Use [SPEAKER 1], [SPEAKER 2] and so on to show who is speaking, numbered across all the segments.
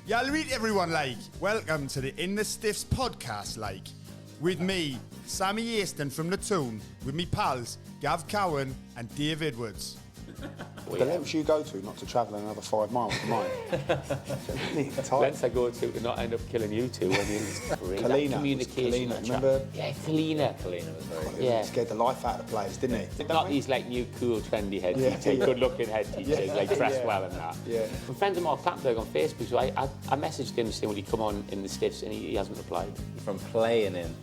[SPEAKER 1] Y'all read everyone, like. Welcome to the In the Stiffs podcast, like. With me, Sammy Easton from the Toon, with me pals, Gav Cowan and Dave Edwards.
[SPEAKER 2] The lengths you go to not to travel another 5 miles for mine.
[SPEAKER 3] Lengths I go to not end up killing you two when you're
[SPEAKER 2] Kalina.
[SPEAKER 3] Communication.
[SPEAKER 2] Kalina, remember?
[SPEAKER 3] Yeah, Kalina.
[SPEAKER 4] Kalina was very good.
[SPEAKER 2] He scared the life out of the players, didn't he?
[SPEAKER 3] Not these like new cool trendy head teachers, good-looking head teachers like Cresswell and that.
[SPEAKER 2] Yeah.
[SPEAKER 3] I'm friends with Mark Clattenburg on Facebook, so I messaged him saying, will he come on in the Stiffs, and he hasn't replied.
[SPEAKER 4] From playing in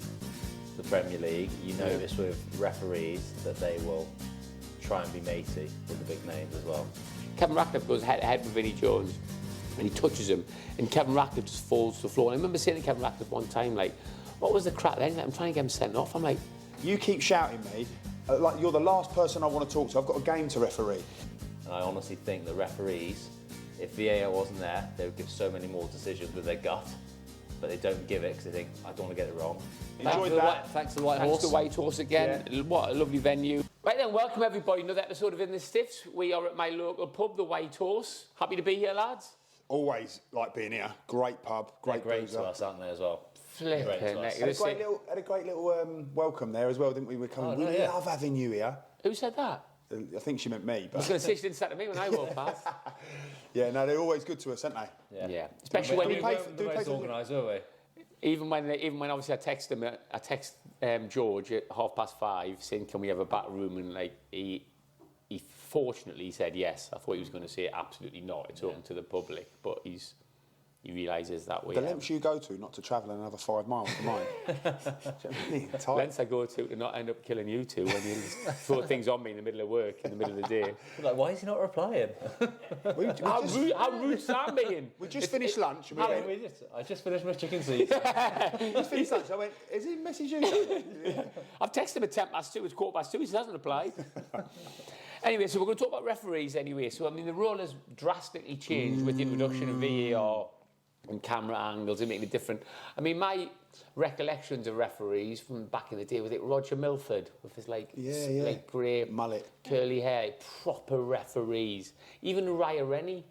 [SPEAKER 4] the Premier League, you notice with referees that they will try and be matey with the big names as well.
[SPEAKER 3] Kevin Ratcliffe goes head-to-head with Vinnie Jones, and he touches him, and Kevin Ratcliffe just falls to the floor. And I remember saying to Kevin Ratcliffe one time, like, what was the crap then? I'm trying to get him sent off. I'm like,
[SPEAKER 2] you keep shouting me, like you're the last person I want to talk to. I've got a game to referee.
[SPEAKER 4] And I honestly think that referees, if VAR wasn't there, they would give so many more decisions with their gut, but they don't give it because they think, I don't want to get it wrong.
[SPEAKER 2] Enjoyed that.
[SPEAKER 4] Thanks to the White
[SPEAKER 3] thanks
[SPEAKER 4] Horse.
[SPEAKER 3] to White Horse again. Yeah. What a lovely venue. Right then, welcome everybody. Another episode of In the Stiffs. We are at my local pub, the White Horse. Happy to be here, lads.
[SPEAKER 2] Always like being here. Great pub, great
[SPEAKER 4] Great
[SPEAKER 2] boozer.
[SPEAKER 4] to us, aren't they, as well?
[SPEAKER 3] Flipping
[SPEAKER 4] Great to us.
[SPEAKER 2] Had a great little welcome there as well, didn't we? We love having you here.
[SPEAKER 3] Who said that?
[SPEAKER 2] I think she meant me.
[SPEAKER 3] I
[SPEAKER 2] But
[SPEAKER 3] was going to say she didn't say that to me when I walked past.
[SPEAKER 2] yeah, no, they're always good to us, aren't they?
[SPEAKER 3] Yeah. Especially when
[SPEAKER 2] we
[SPEAKER 3] you...
[SPEAKER 2] pay
[SPEAKER 4] The most organised, were we?
[SPEAKER 3] Even when obviously I text him, I text George at 5:30 saying, can we have a back room? And like he fortunately said yes. I thought he was going to say absolutely not. It's open to the public, but he realises that way.
[SPEAKER 2] The lengths you go to not to travel another 5 miles for mine.
[SPEAKER 3] Lengths I go to not end up killing you two when you throw things on me in the middle of work, in the middle of the day.
[SPEAKER 4] Like, why is he not replying?
[SPEAKER 3] How rude Sam being?
[SPEAKER 2] We just finished lunch. And
[SPEAKER 4] I just finished my chicken season.
[SPEAKER 2] just finished lunch. I went, is he messaging you?
[SPEAKER 3] I've texted him at 2:10. It's 2:15. He hasn't replied. Anyway, so we're going to talk about referees anyway. So, I mean, the role has drastically changed with the introduction of VAR and camera angles and making it different. I mean, my recollections of referees from back in the day was it Roger Milford with his like grey
[SPEAKER 2] mullet,
[SPEAKER 3] curly hair, proper referees. Even Raya Rennie,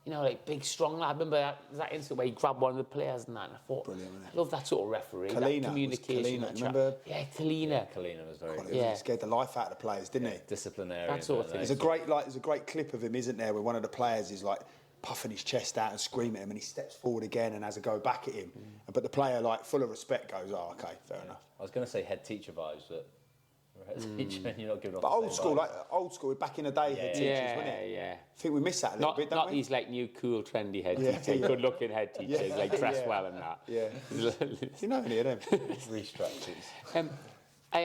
[SPEAKER 3] you know, like big strong lad. I remember that instant where he grabbed one of the players and that. And I thought, brilliant, I love that sort of referee.
[SPEAKER 2] Kalina,
[SPEAKER 3] that communication.
[SPEAKER 2] remember?
[SPEAKER 3] Yeah, Kalina.
[SPEAKER 4] Kalina was very good.
[SPEAKER 2] He scared the life out of the players, didn't he?
[SPEAKER 4] Disciplinarian.
[SPEAKER 3] That sort of thing.
[SPEAKER 2] There's a great clip of him, isn't there, where one of the players is like puffing his chest out and screaming at him, and he steps forward again and has a go back at him. But the player, like full of respect, goes, "Oh, okay, fair enough."
[SPEAKER 4] I was going to say head teacher vibes, but head teacher, and you're not giving off.
[SPEAKER 2] But
[SPEAKER 4] the
[SPEAKER 2] old
[SPEAKER 4] same
[SPEAKER 2] school,
[SPEAKER 4] vibes.
[SPEAKER 2] back in the day, head teachers, wasn't it?
[SPEAKER 3] Yeah.
[SPEAKER 2] I think we miss that a little bit, don't
[SPEAKER 3] not
[SPEAKER 2] we?
[SPEAKER 3] these like new cool trendy head teachers, good-looking head teachers like Cresswell and that.
[SPEAKER 2] Yeah. Do you know any of them?
[SPEAKER 4] Restructures.
[SPEAKER 3] I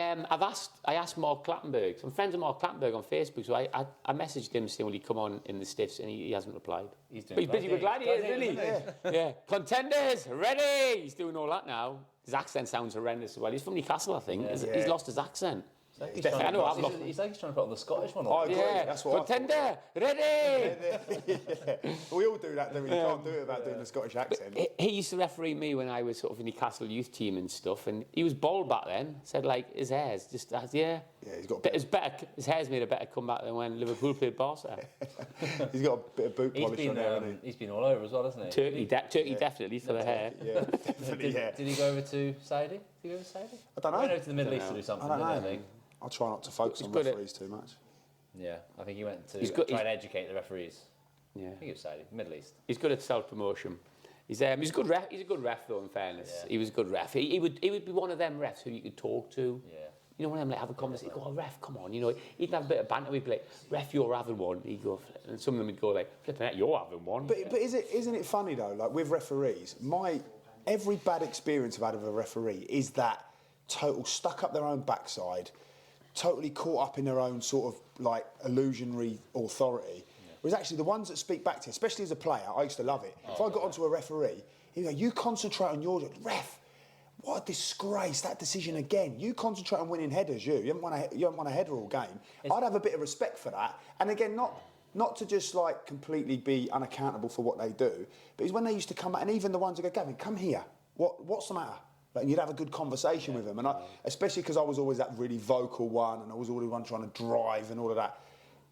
[SPEAKER 3] asked Mark Clattenburg. I'm friends with Mark Clattenburg on Facebook, so I messaged him saying, will he come on in the Stiffs, and he hasn't replied.
[SPEAKER 4] He's
[SPEAKER 3] busy with Gladiators, isn't he? Yeah. Contenders, ready! He's doing all that now. His accent sounds horrendous as well. He's from Newcastle, I think. He's lost his accent.
[SPEAKER 4] He's like he's trying to put on the Scottish one.
[SPEAKER 2] I agree. That's what
[SPEAKER 3] Contender, ready!
[SPEAKER 2] We all do that, don't we? You can't do it without doing the Scottish accent.
[SPEAKER 3] He used to referee me when I was sort of in the Newcastle youth team and stuff, and he was bald back then. Said like his hair's just
[SPEAKER 2] Yeah, he's got.
[SPEAKER 3] His hair's made a better comeback than when Liverpool played Barca.
[SPEAKER 2] He's got a bit of boot polish on there, hasn't he?
[SPEAKER 4] He's been all over as well, hasn't he?
[SPEAKER 3] Turkey definitely for the hair.
[SPEAKER 2] Yeah, definitely.
[SPEAKER 4] Did he go over to Saudi?
[SPEAKER 2] I don't know.
[SPEAKER 4] He went over to the Middle East to do something. I think.
[SPEAKER 2] I'll try not to focus on referees too much.
[SPEAKER 4] Yeah, I think he went to try and educate the referees.
[SPEAKER 3] Yeah,
[SPEAKER 4] I think it was Saudi, Middle East.
[SPEAKER 3] He's good at self-promotion. He's a good ref. He's a good ref, though. In fairness, he was a good ref. He would be one of them refs who you could talk to.
[SPEAKER 4] Yeah.
[SPEAKER 3] You know, when I'm like have a conversation, go, oh, ref, come on. You know, he'd have a bit of banter. We'd be like, ref, you're having one. He'd go, and some of them would go like, flipping out, you're having one.
[SPEAKER 2] But isn't it funny though? Like with referees, every bad experience I've had with a referee is that total stuck up their own backside, totally caught up in their own sort of like illusionary authority. Whereas actually the ones that speak back to you, especially as a player, I used to love it. If I got onto a referee, he'd go, you concentrate on your ref. What a disgrace, that decision again. You concentrate on winning headers, you haven't won a header all game. I'd have a bit of respect for that. And again, not to just like completely be unaccountable for what they do, but it's when they used to come out, and even the ones that go, Gavin, come here. What's the matter? Like, you'd have a good conversation with them. And especially because I was always that really vocal one, and I was always one trying to drive and all of that.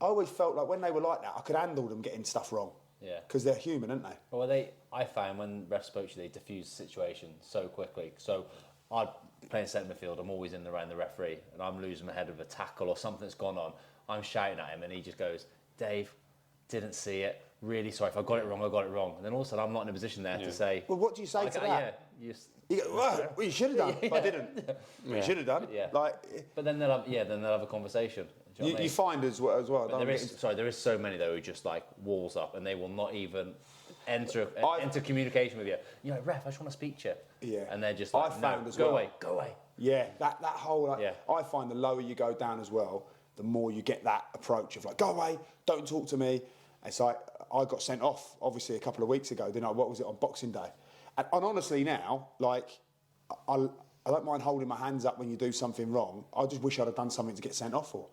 [SPEAKER 2] I always felt like when they were like that, I could handle them getting stuff wrong.
[SPEAKER 4] Yeah.
[SPEAKER 2] Because they're human, aren't they?
[SPEAKER 4] Well, I found when refs spoke to you, they diffuse the situation so quickly. So I'm playing centre midfield, I'm always in around the referee, and I'm losing my head with a tackle or something's gone on. I'm shouting at him, and he just goes, Dave, didn't see it. Really sorry. If I got it wrong, I got it wrong. And then all of a sudden, I'm not in a position there to say...
[SPEAKER 2] Well, what do you say to that?
[SPEAKER 4] Yeah,
[SPEAKER 2] You go, well, you should have done. I didn't. You should have done.
[SPEAKER 4] Yeah.
[SPEAKER 2] Like,
[SPEAKER 4] but then they'll have a conversation. Do you know what I mean?
[SPEAKER 2] you find as well.
[SPEAKER 4] But there is so many though who just like walls up and they will not even enter communication with you. You're like, ref, I just want to speak to you.
[SPEAKER 2] Yeah.
[SPEAKER 4] And they're just like, go away.
[SPEAKER 2] Yeah, that whole... I find the lower you go down as well, the more you get that approach of like, go away, don't talk to me. It's like, I got sent off, obviously, a couple of weeks ago, didn't I? What was it, on Boxing Day? And honestly now, like, I don't mind holding my hands up when you do something wrong. I just wish I'd have done something to get sent off for.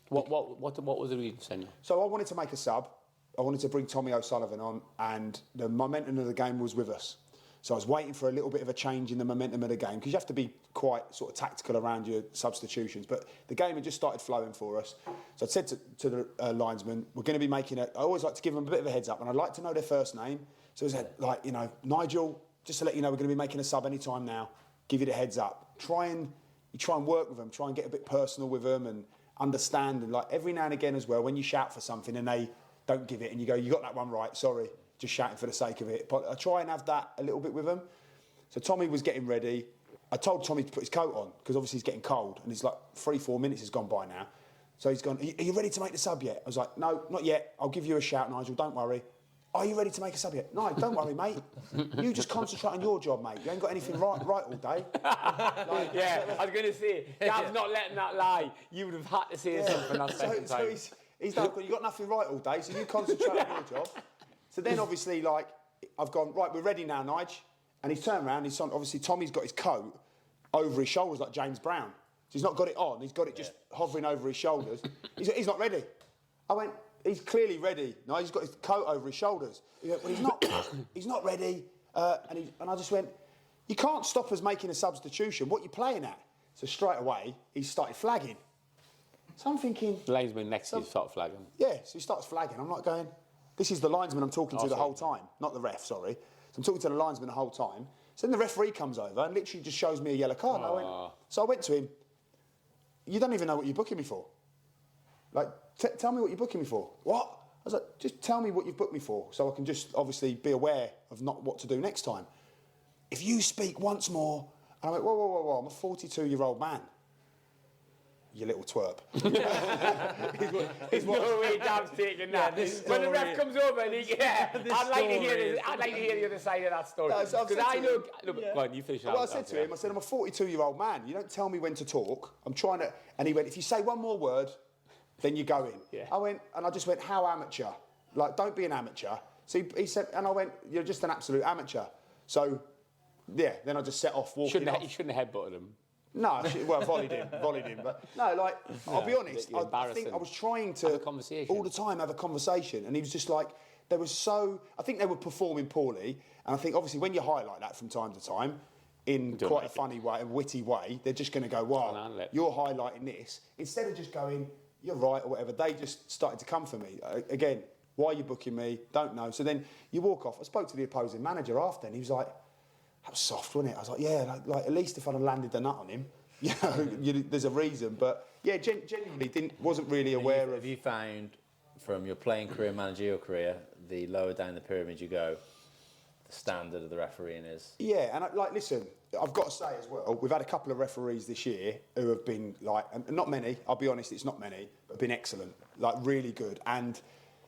[SPEAKER 3] What was the reason for sending?
[SPEAKER 2] So I wanted to make a sub. I wanted to bring Tommy O'Sullivan on, and the momentum of the game was with us. So I was waiting for a little bit of a change in the momentum of the game, because you have to be quite sort of tactical around your substitutions. But the game had just started flowing for us. So I said to the linesman, we're going to be making I always like to give them a bit of a heads up, and I'd like to know their first name. So I said, like, you know, Nigel, just to let you know, we're going to be making a sub any time now. Give you the heads up. You try and work with them, try and get a bit personal with them and understand. And like every now and again as well, when you shout for something and they don't give it and you go, you got that one right, sorry, just shouting for the sake of it. But I try and have that a little bit with them. So Tommy was getting ready. I told Tommy to put his coat on because obviously he's getting cold and it's like 3-4 minutes has gone by now. So he's gone, are you ready to make the sub yet? I was like, no, not yet. I'll give you a shout, Nigel, don't worry. Are you ready to make a sub yet? No, don't worry, mate. You just concentrate on your job, mate. You ain't got anything right all day.
[SPEAKER 3] I was going to say, Gav's not letting that lie. You would have had to say something that second time.
[SPEAKER 2] So he's like, well, you got nothing right all day, so you concentrate on your job. So then obviously, like, I've gone, right, we're ready now, Nige. And he's turned around, obviously Tommy's got his coat over his shoulders like James Brown. So he's not got it on, he's got it just hovering over his shoulders. He's not ready. I went, he's clearly ready. No, he's got his coat over his shoulders. He went, well, he's not, he's not ready. And I just went, you can't stop us making a substitution. What are you playing at? So straight away, he started flagging. So I'm thinking...
[SPEAKER 3] The linesman next to you started flagging.
[SPEAKER 2] Yeah, so he starts flagging. I'm like going, this is the linesman I'm talking to the whole time. Not the ref, sorry. So I'm talking to the linesman the whole time. So then the referee comes over and literally just shows me a yellow card. So I went to him, you don't even know what you're booking me for. Like, tell me what you're booking me for. What? I was like, just tell me what you've booked me for so I can just obviously be aware of not what to do next time. If you speak once more... And I went, whoa, I'm a 42-year-old man. You little twerp.
[SPEAKER 3] There's no way Dav's taking that. When the ref comes over and I'd like to hear the other side of that story. Because I know... Go on, you finish that.
[SPEAKER 2] Well, I said to him, I'm a 42-year-old man. You don't tell me when to talk. I'm trying to... And he went, if you say one more word... then you go in.
[SPEAKER 3] Yeah.
[SPEAKER 2] I just went, how amateur? Like, don't be an amateur. So he said, and I went, you're just an absolute amateur. So, yeah, then I just set off walking off.
[SPEAKER 3] You shouldn't have headbutted him.
[SPEAKER 2] No, volleyed him. But no, like, I'll be honest, I think I was trying to, all the time, have a conversation. And he was just like, I think they were performing poorly. And I think, obviously, when you highlight that from time to time, in quite a funny way, a witty way, they're just going to go, wow, you're highlighting this. Instead of just going... you're right, or whatever, they just started to come for me. Again, why are you booking me? Don't know. So then you walk off. I spoke to the opposing manager after, and he was like, that was soft, wasn't it? I was like, yeah, like at least if I'd have landed the nut on him, you know, there's a reason. But yeah, genuinely wasn't really aware of...
[SPEAKER 4] Have you found, from your playing career, managerial career, the lower down the pyramid you go, the standard of the refereeing is?
[SPEAKER 2] Yeah, and listen, I've got to say as well, we've had a couple of referees this year who have been like, and not many, I'll be honest, it's not many, but have been excellent, like really good. And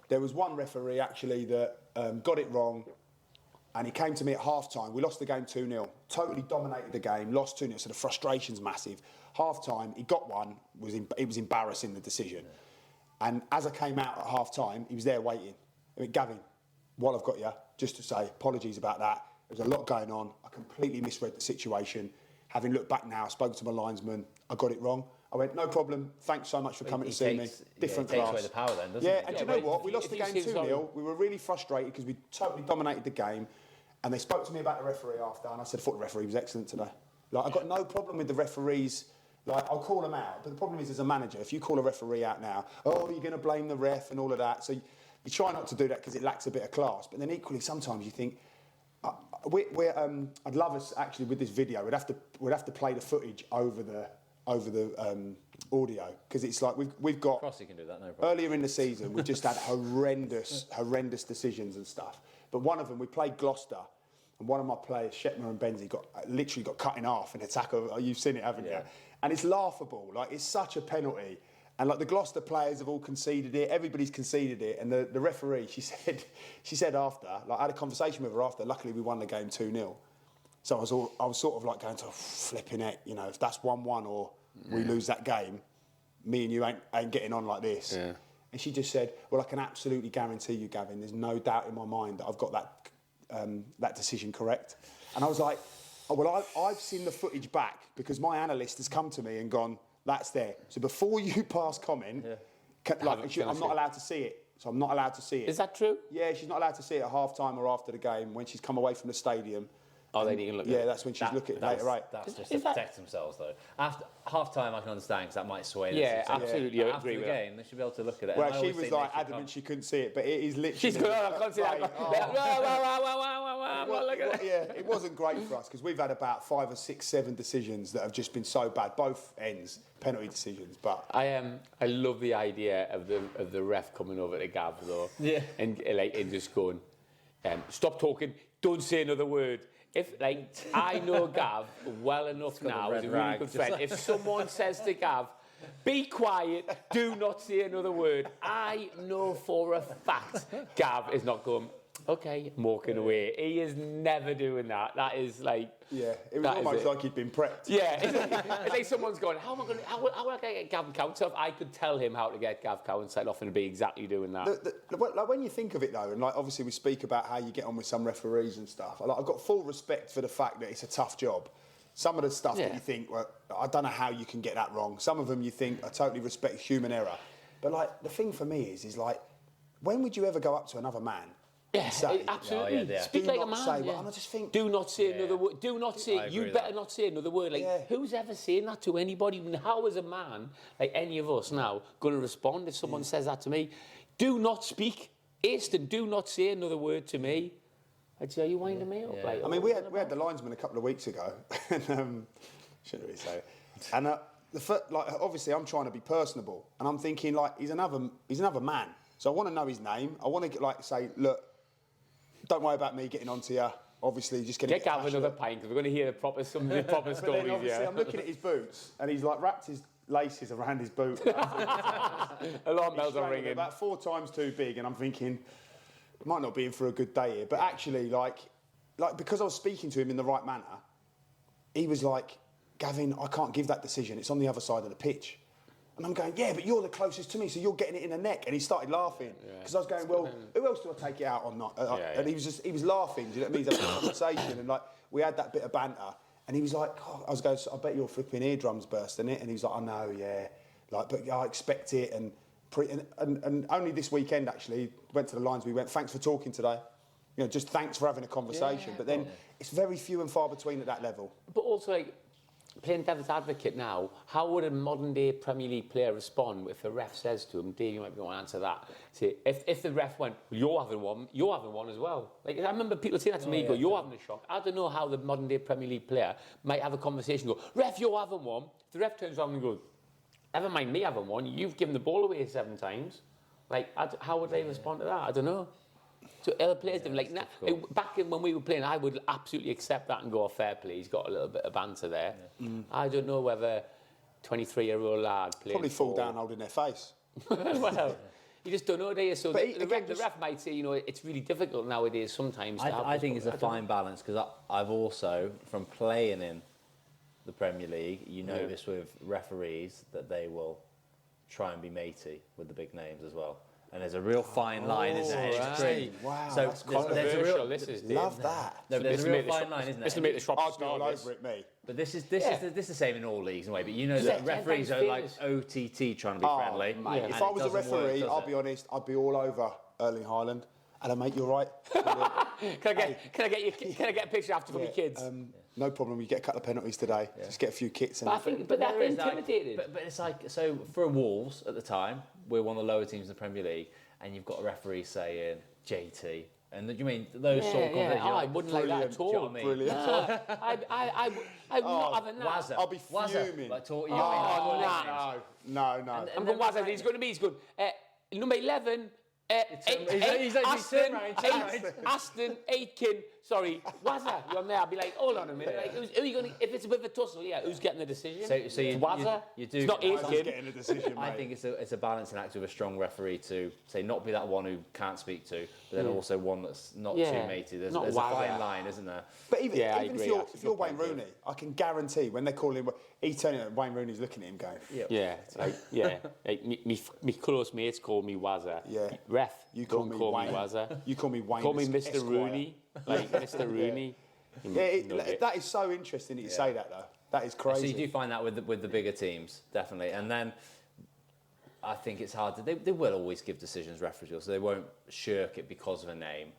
[SPEAKER 2] there was one referee actually that got it wrong, and he came to me at half-time. We lost the game 2-0, totally dominated the game, lost 2-0, so the frustration's massive. Half-time, he got one, it was embarrassing, the decision. And as I came out at half-time, he was there waiting. I went, Gavin, while I've got you, just to say apologies about that. There's a lot going on. I completely misread the situation. Having looked back now, I spoke to my linesman. I got it wrong. I went, no problem. Thanks so much for coming to see me. Different class.
[SPEAKER 4] Takes away the power then, doesn't
[SPEAKER 2] it? And do you know what? We lost the game 2-0. We were really frustrated because we totally dominated the game. And they spoke to me about the referee after, and I said, I thought the referee was excellent today. Like, I've got no problem with the referees. Like, I'll call them out. But the problem is, as a manager, if you call a referee out now, oh, you're going to blame the ref and all of that. So you try not to do that because it lacks a bit of class. But then equally, sometimes you think, I'd love us actually with this video. We'd have to play the footage over the audio because it's like we've got.
[SPEAKER 4] Crossy can do that, no problem.
[SPEAKER 2] Earlier in the season, we just had horrendous decisions and stuff. But one of them, we played Gloucester, and one of my players, Shetmer and Benzie, literally got cut in half in a tackle. You've seen it, haven't you? And it's laughable. Like, it's such a penalty. And like the Gloucester players have all conceded it. Everybody's conceded it. And the referee, she said after, like I had a conversation with her after. Luckily, we won the game 2-0. So I was sort of like going to flipping it. You know, if that's 1-1 or we lose that game, me and you ain't getting on like this. Yeah. And she just said, well, I can absolutely guarantee you, Gavin, there's no doubt in my mind that I've got that decision correct. And I was like, oh, well, I've seen the footage back because my analyst has come to me and gone, that's there. So before you pass comment, I'm not allowed to see it. So I'm not allowed to see it.
[SPEAKER 3] Is that true?
[SPEAKER 2] Yeah, she's not allowed to see it at half-time or after the game when she's come away from the stadium.
[SPEAKER 3] Oh, they didn't look at it?
[SPEAKER 2] Yeah, that's when she's looking at it later, right?
[SPEAKER 4] That's just to protect themselves, though. After half-time, I can understand because that might sway them.
[SPEAKER 3] Yeah, absolutely. I
[SPEAKER 4] After
[SPEAKER 3] agree
[SPEAKER 4] the
[SPEAKER 3] with
[SPEAKER 4] game, they should be able to look at it.
[SPEAKER 2] Well, she was like adamant she couldn't see it, but it is literally...
[SPEAKER 3] She's going, I can't see that.
[SPEAKER 2] Yeah, it wasn't great for us because we've had about 5 or 6, 7 decisions that have just been so bad, both ends, penalty decisions. But
[SPEAKER 3] I love the idea of the ref coming over to Gav though, and just going, stop talking, don't say another word. If I know Gav well enough now as a really good friend. If someone says to Gav, be quiet, do not say another word, I know for a fact Gav is not going, okay, I'm walking away. He is never doing that. That is like...
[SPEAKER 2] Yeah, it was almost like he'd been prepped.
[SPEAKER 3] Yeah, it's like someone's going, how will I get Gav Cowan set off? I could tell him how to get Gav Cowan set off and be exactly doing that.
[SPEAKER 2] Like when you think of it though, and like obviously we speak about how you get on with some referees and stuff, I've got full respect for the fact that it's a tough job. Some of the stuff that you think, well, I don't know how you can get that wrong. Some of them you think, I totally respect human error. But like, the thing for me is like, when would you ever go up to another man?
[SPEAKER 3] Yeah,
[SPEAKER 2] say,
[SPEAKER 3] absolutely. Speak like a man.
[SPEAKER 2] And I just think,
[SPEAKER 3] do not say another word. Do not say. You better not say another word. Like, who's ever saying that to anybody? How is a man like any of us now going to respond if someone says that to me? Do not speak, Easton. Do not say another word to me. I'd say, are you winding me up? Yeah. Like,
[SPEAKER 2] I mean, we had the linesman a couple of weeks ago, and shouldn't really say it. And obviously, I'm trying to be personable, and I'm thinking like he's another man. So I want to know his name. I want to say, look. Don't worry about me getting onto you. Obviously, just going to
[SPEAKER 3] get Gav another pint because we're going to hear some of the proper stories.
[SPEAKER 2] Then obviously, I'm looking at his boots, and he's like wrapped his laces around his boot.
[SPEAKER 3] Alarm bells are ringing.
[SPEAKER 2] About 4 times too big, and I'm thinking, might not be in for a good day here. But actually, like because I was speaking to him in the right manner, he was like, Gavin, I can't give that decision. It's on the other side of the pitch. And I'm going, yeah, but you're the closest to me, so you're getting it in the neck. And he started laughing because I was going, well, who else do I take it out on? Not? And he was laughing. Do you know what I mean? He's having a conversation, and like we had that bit of banter. And he was like, oh, I was going, I bet your flipping eardrums burst in it. And he was like, I know, yeah, like, but I expect it. And only this weekend actually went to the lines. We went, thanks for talking today. You know, just thanks for having a conversation. But then it's very few and far between at that level.
[SPEAKER 3] But also like. Playing devil's advocate now, how would a modern-day Premier League player respond if a ref says to him, Dave, you might be able to answer that. See, if the ref went, you're having one as well. Like, I remember people saying that to me, you're having a shock. I don't know how the modern-day Premier League player might have a conversation and go, ref, you're having one. If the ref turns around and goes, never mind me having one, you've given the ball away 7 times. Like, how would they respond to that? I don't know. So other players, back when we were playing, I would absolutely accept that and go, fair play. He's got a little bit of banter there. Yeah. I don't know whether 23-year-old lad playing
[SPEAKER 2] probably fall down holding their face.
[SPEAKER 3] Well, you just don't know, do you? So the ref might say, you know, it's really difficult nowadays sometimes.
[SPEAKER 4] I think it's a fine balance because I've also, from playing in the Premier League, you notice with referees that they will try and be matey with the big names as well. And there's a real fine line, isn't there?
[SPEAKER 3] Right.
[SPEAKER 2] Wow,
[SPEAKER 4] so
[SPEAKER 2] that's controversial. Love that.
[SPEAKER 4] No, there's a real fine line, isn't there?
[SPEAKER 3] This will make the shop
[SPEAKER 2] I'd be all over it, me.
[SPEAKER 4] But this is the same in all leagues in a way. But you know that referees are like OTT trying to be friendly.
[SPEAKER 2] Mate, if I was a referee, I'll be honest, I'd be all over Erling Haaland. Hello, mate, you're right.
[SPEAKER 3] Can I get a picture after for my kids?
[SPEAKER 2] No problem. You get a couple of penalties today. Just get a few kits.
[SPEAKER 3] But they're intimidated.
[SPEAKER 4] But it's like, so for Wolves at the time, we're one of the lower teams in the Premier League, and you've got a referee saying JT. And do you mean those sort of
[SPEAKER 3] yeah.
[SPEAKER 4] conversations?
[SPEAKER 3] I wouldn't like that at all.
[SPEAKER 4] Do you know what I mean?
[SPEAKER 2] Brilliant.
[SPEAKER 3] I'm not having that.
[SPEAKER 2] Wazza. I'll be fuming.
[SPEAKER 4] Like, talk, you
[SPEAKER 2] No.
[SPEAKER 3] I'm going Wazza. He's going to be. He's good. Number 11.
[SPEAKER 4] He's like,
[SPEAKER 3] Aston,
[SPEAKER 4] turn round.
[SPEAKER 3] Aston, Aitken. Sorry, Wazza. You're on there. I'll be like, hold on a minute. Like, who are you going to? If it's a bit of a tussle, who's getting the decision?
[SPEAKER 4] So you,
[SPEAKER 3] Wazza.
[SPEAKER 4] you do.
[SPEAKER 3] It's not
[SPEAKER 2] Wazza's
[SPEAKER 3] Aitken.
[SPEAKER 2] getting a decision, mate.
[SPEAKER 4] I think it's a balancing act with a strong referee to say not be that one who can't speak to, but then also one that's not too matey. There's a fine line, isn't there?
[SPEAKER 2] But even
[SPEAKER 3] I
[SPEAKER 2] if
[SPEAKER 3] agree,
[SPEAKER 2] you're,
[SPEAKER 3] actually.
[SPEAKER 2] if you're Wayne Rooney, I can guarantee when they call him, he's turning around, Wayne Rooney's looking at him going,
[SPEAKER 3] Like, me close mates call me Wazza.
[SPEAKER 2] Yeah.
[SPEAKER 3] Ref,
[SPEAKER 2] You call
[SPEAKER 3] don't
[SPEAKER 2] me
[SPEAKER 3] call
[SPEAKER 2] Wayne.
[SPEAKER 3] me Wazza.
[SPEAKER 2] You call me Wayne.
[SPEAKER 3] Call me Mr.
[SPEAKER 2] Esquire.
[SPEAKER 3] Rooney. Like Mr. Rooney.
[SPEAKER 2] That is so interesting that you say that though. That is
[SPEAKER 4] So
[SPEAKER 2] crazy.
[SPEAKER 4] you do find that with the bigger teams, definitely. And then I think it's hard to. They will always give decisions referees will, so they won't shirk it because of a name.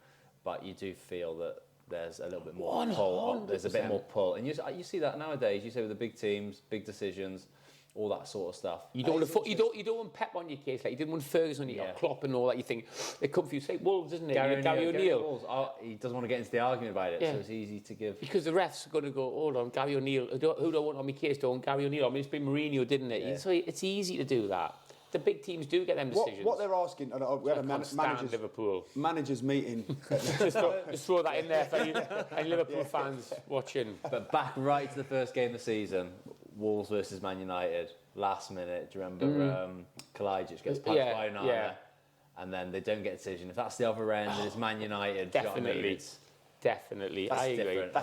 [SPEAKER 4] But you do feel that there's a little bit more pull. There's a bit more pull, and you see that nowadays. You say with the big teams, big decisions, all that sort of stuff.
[SPEAKER 3] You don't want Pep on your case like you didn't want Ferguson. You got Klopp and all that. You think they come for you. Say Wolves, isn't it? Gary O'Neill.
[SPEAKER 4] He doesn't want to get into the argument about it, so it's easy to give.
[SPEAKER 3] Because the refs are going to go, hold on, Gary O'Neill. Who do I want on my case? Don't Gary O'Neill. I mean, it's been Mourinho, didn't it?
[SPEAKER 4] Yeah.
[SPEAKER 3] So it's easy to do that. The big teams do get them decisions.
[SPEAKER 2] What they're asking, and we had a
[SPEAKER 3] Liverpool.
[SPEAKER 2] managers meeting.
[SPEAKER 3] Just throw that in there for any Liverpool fans watching.
[SPEAKER 4] But back right to the first game of the season, Wolves versus Man United. Last minute, do you remember Kalajdzic gets punched by Onana, and then they don't get a decision. If that's the other end, and it's Man United.
[SPEAKER 3] Definitely. Definitely,
[SPEAKER 4] That's
[SPEAKER 3] I agree.
[SPEAKER 4] different.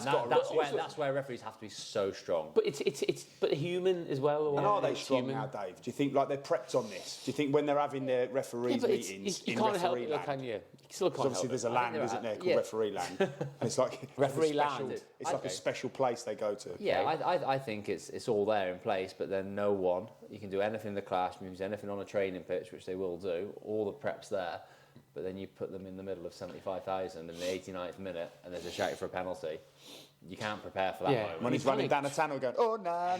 [SPEAKER 4] That's where referees have to be so strong.
[SPEAKER 3] But it's human as well.
[SPEAKER 2] And are they strong now, Dave? Do you think like they're prepped on this? Do you think when they're having their referees meetings
[SPEAKER 3] you
[SPEAKER 2] in
[SPEAKER 3] can't help
[SPEAKER 2] referee
[SPEAKER 3] it,
[SPEAKER 2] land?
[SPEAKER 3] can you? You still can't
[SPEAKER 2] Obviously,
[SPEAKER 3] help
[SPEAKER 2] there's
[SPEAKER 3] it.
[SPEAKER 2] a land, isn't there, called referee land, and it's like
[SPEAKER 3] Referee
[SPEAKER 2] a special,
[SPEAKER 3] land.
[SPEAKER 2] It's like a special place they go to.
[SPEAKER 4] Yeah, I think it's all there in place, but then no one. You can do anything in the classrooms, anything on a training pitch, which they will do. All the prep's there, but then you put them in the middle of 75,000 in the 89th minute, and there's a shout for a penalty. You can't prepare for that moment.
[SPEAKER 2] When he's running down a tunnel going, oh, nah.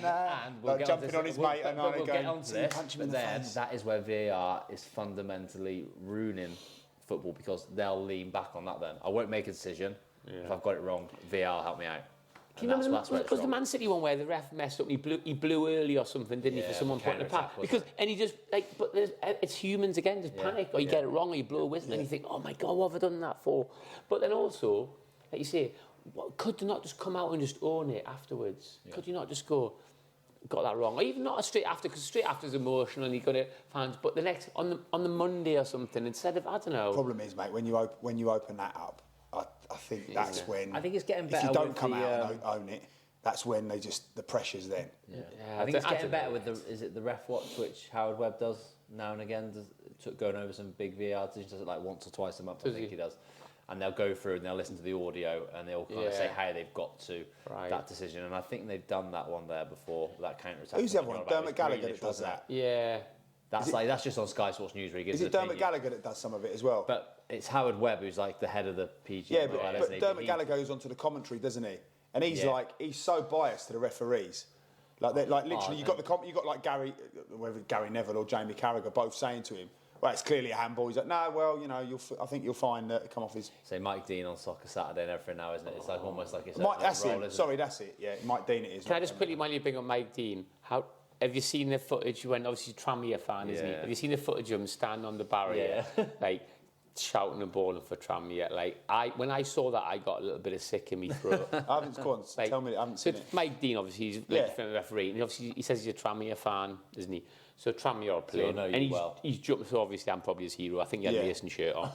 [SPEAKER 4] And we'll
[SPEAKER 2] Like jumping on his mate and
[SPEAKER 4] we'll
[SPEAKER 2] going,
[SPEAKER 4] get onto this,
[SPEAKER 2] punch him
[SPEAKER 4] but
[SPEAKER 2] in the
[SPEAKER 4] then
[SPEAKER 2] face.
[SPEAKER 4] that is where VAR is fundamentally ruining football because they'll lean back on that then. I won't make a decision. If I've got it wrong, VAR help me out.
[SPEAKER 3] Can you remember was the Man City one where the ref messed up and he blew early or something, didn't he, for someone putting a pass? Because and he just but it's humans again, just panic or you get it wrong or you blow a whistle and you think, oh my God, what have I done that for? But then also, like you say, could you not just come out and just own it afterwards? Could you not just go, got that wrong? Or even not straight after, because straight after is emotional and you've got it fans. But the next on the Monday or something, instead of I don't know.
[SPEAKER 2] Problem is, mate, when you open that up, I think that's when.
[SPEAKER 4] I think it's getting better.
[SPEAKER 2] If you don't
[SPEAKER 4] with
[SPEAKER 2] come
[SPEAKER 4] the,
[SPEAKER 2] out and own it, that's when the pressure's then.
[SPEAKER 4] I think it's getting better with is it the Ref Watch, which Howard Webb does now and again, going over some big VAR decisions, does it like once or twice a month, I think he does. And they'll go through and they'll listen to the audio and they'll kind of say how they've got to that decision. And I think they've done that one there before, that counter-attack.
[SPEAKER 2] Who's the other one? Dermot Gallagher that does that.
[SPEAKER 3] Yeah.
[SPEAKER 4] That's just on Sky Sports News where he gives
[SPEAKER 2] Is it Dermot Gallagher that does some of it as well?
[SPEAKER 4] But it's Howard Webb who's like the head of the PG.
[SPEAKER 2] Yeah, but Dermot Gallagher goes onto the commentary, doesn't he? And he's he's so biased to the referees. Like literally, you got like Gary Neville or Jamie Carragher both saying to him, "Well, it's clearly a handball." He's like, "No, well, you know, I think you'll find that it come off his."
[SPEAKER 4] Say Mike Dean on Soccer Saturday and everything now, isn't it? It's like almost like it's
[SPEAKER 2] That's it. Sorry, that's it. Yeah, Mike Dean it is.
[SPEAKER 3] Can I just quickly, while you bring up Mike Dean, have you seen the footage when obviously Tranmere fan, isn't he? Have you seen the footage of him standing on the barrier, like shouting and bawling for Tranmere? Like when I saw that, I got a little bit of sick in my throat.
[SPEAKER 2] I haven't tell me. I haven't seen it.
[SPEAKER 3] Mike Dean, obviously, he's a referee, and obviously he says he's a Tranmere fan, isn't he? So Tranmere are playing, he's jumped. So obviously, I'm probably his hero. I think he had a Mason shirt on.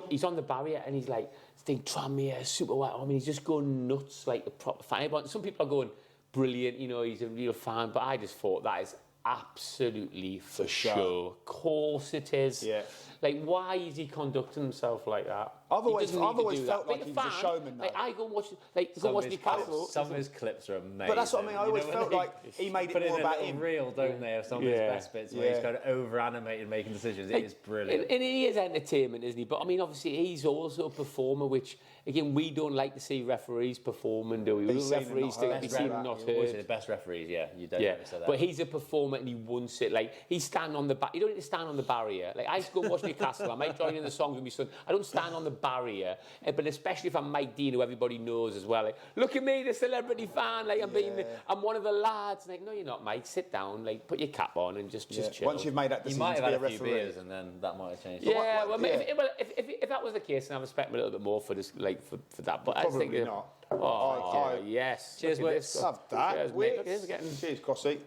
[SPEAKER 3] He's on the barrier, and he's like, "Think Tranmere, super white." I mean, he's just going nuts like a proper fan. Some people are going, "Brilliant," you know, he's a real fan. But I just thought that is absolutely for show. Of course it is. Yeah. Like, why is he conducting himself like that?
[SPEAKER 2] I've always felt like he was a showman.
[SPEAKER 3] Like, I go and watch, Newcastle.
[SPEAKER 4] Some of his clips are amazing.
[SPEAKER 2] But that's what I mean. I always felt like he made it more about him.
[SPEAKER 4] Real, don't they? Of some of his best bits where he's kind of over-animated making decisions. It is brilliant.
[SPEAKER 3] And he is entertainment, isn't he? But I mean, obviously, he's also a performer, which again we don't like to see referees performing, do we? Referees to be seen and not heard.
[SPEAKER 4] The best referees, you don't say that.
[SPEAKER 3] But he's a performer and he wants it. Like he's standing on the back. You don't need to stand on the barrier. Like I used to go and watch Newcastle. I might join in the songs with my son. I don't stand on the barrier, but especially if I'm Mike Dean, who everybody knows as well. Like, look at me, the celebrity fan. Like I'm one of the lads. Like, no, you're not, Mike. Sit down. Like, put your cap on and just chill.
[SPEAKER 2] Once you've made that
[SPEAKER 4] You
[SPEAKER 2] decision
[SPEAKER 4] might
[SPEAKER 2] to
[SPEAKER 4] have
[SPEAKER 2] be
[SPEAKER 4] had
[SPEAKER 2] a
[SPEAKER 4] a few
[SPEAKER 2] referee.
[SPEAKER 4] beers, and then that might have changed.
[SPEAKER 3] Yeah, if that was the case, then I respect him a little bit more for this, like for that. But I just think
[SPEAKER 2] Probably not.
[SPEAKER 3] Oh, yes.
[SPEAKER 4] Cheers,
[SPEAKER 3] Look at
[SPEAKER 4] Wicks.
[SPEAKER 3] this.
[SPEAKER 2] Love that.
[SPEAKER 3] Cheers, mate. Look at this, getting...
[SPEAKER 2] Cheers, Crossy.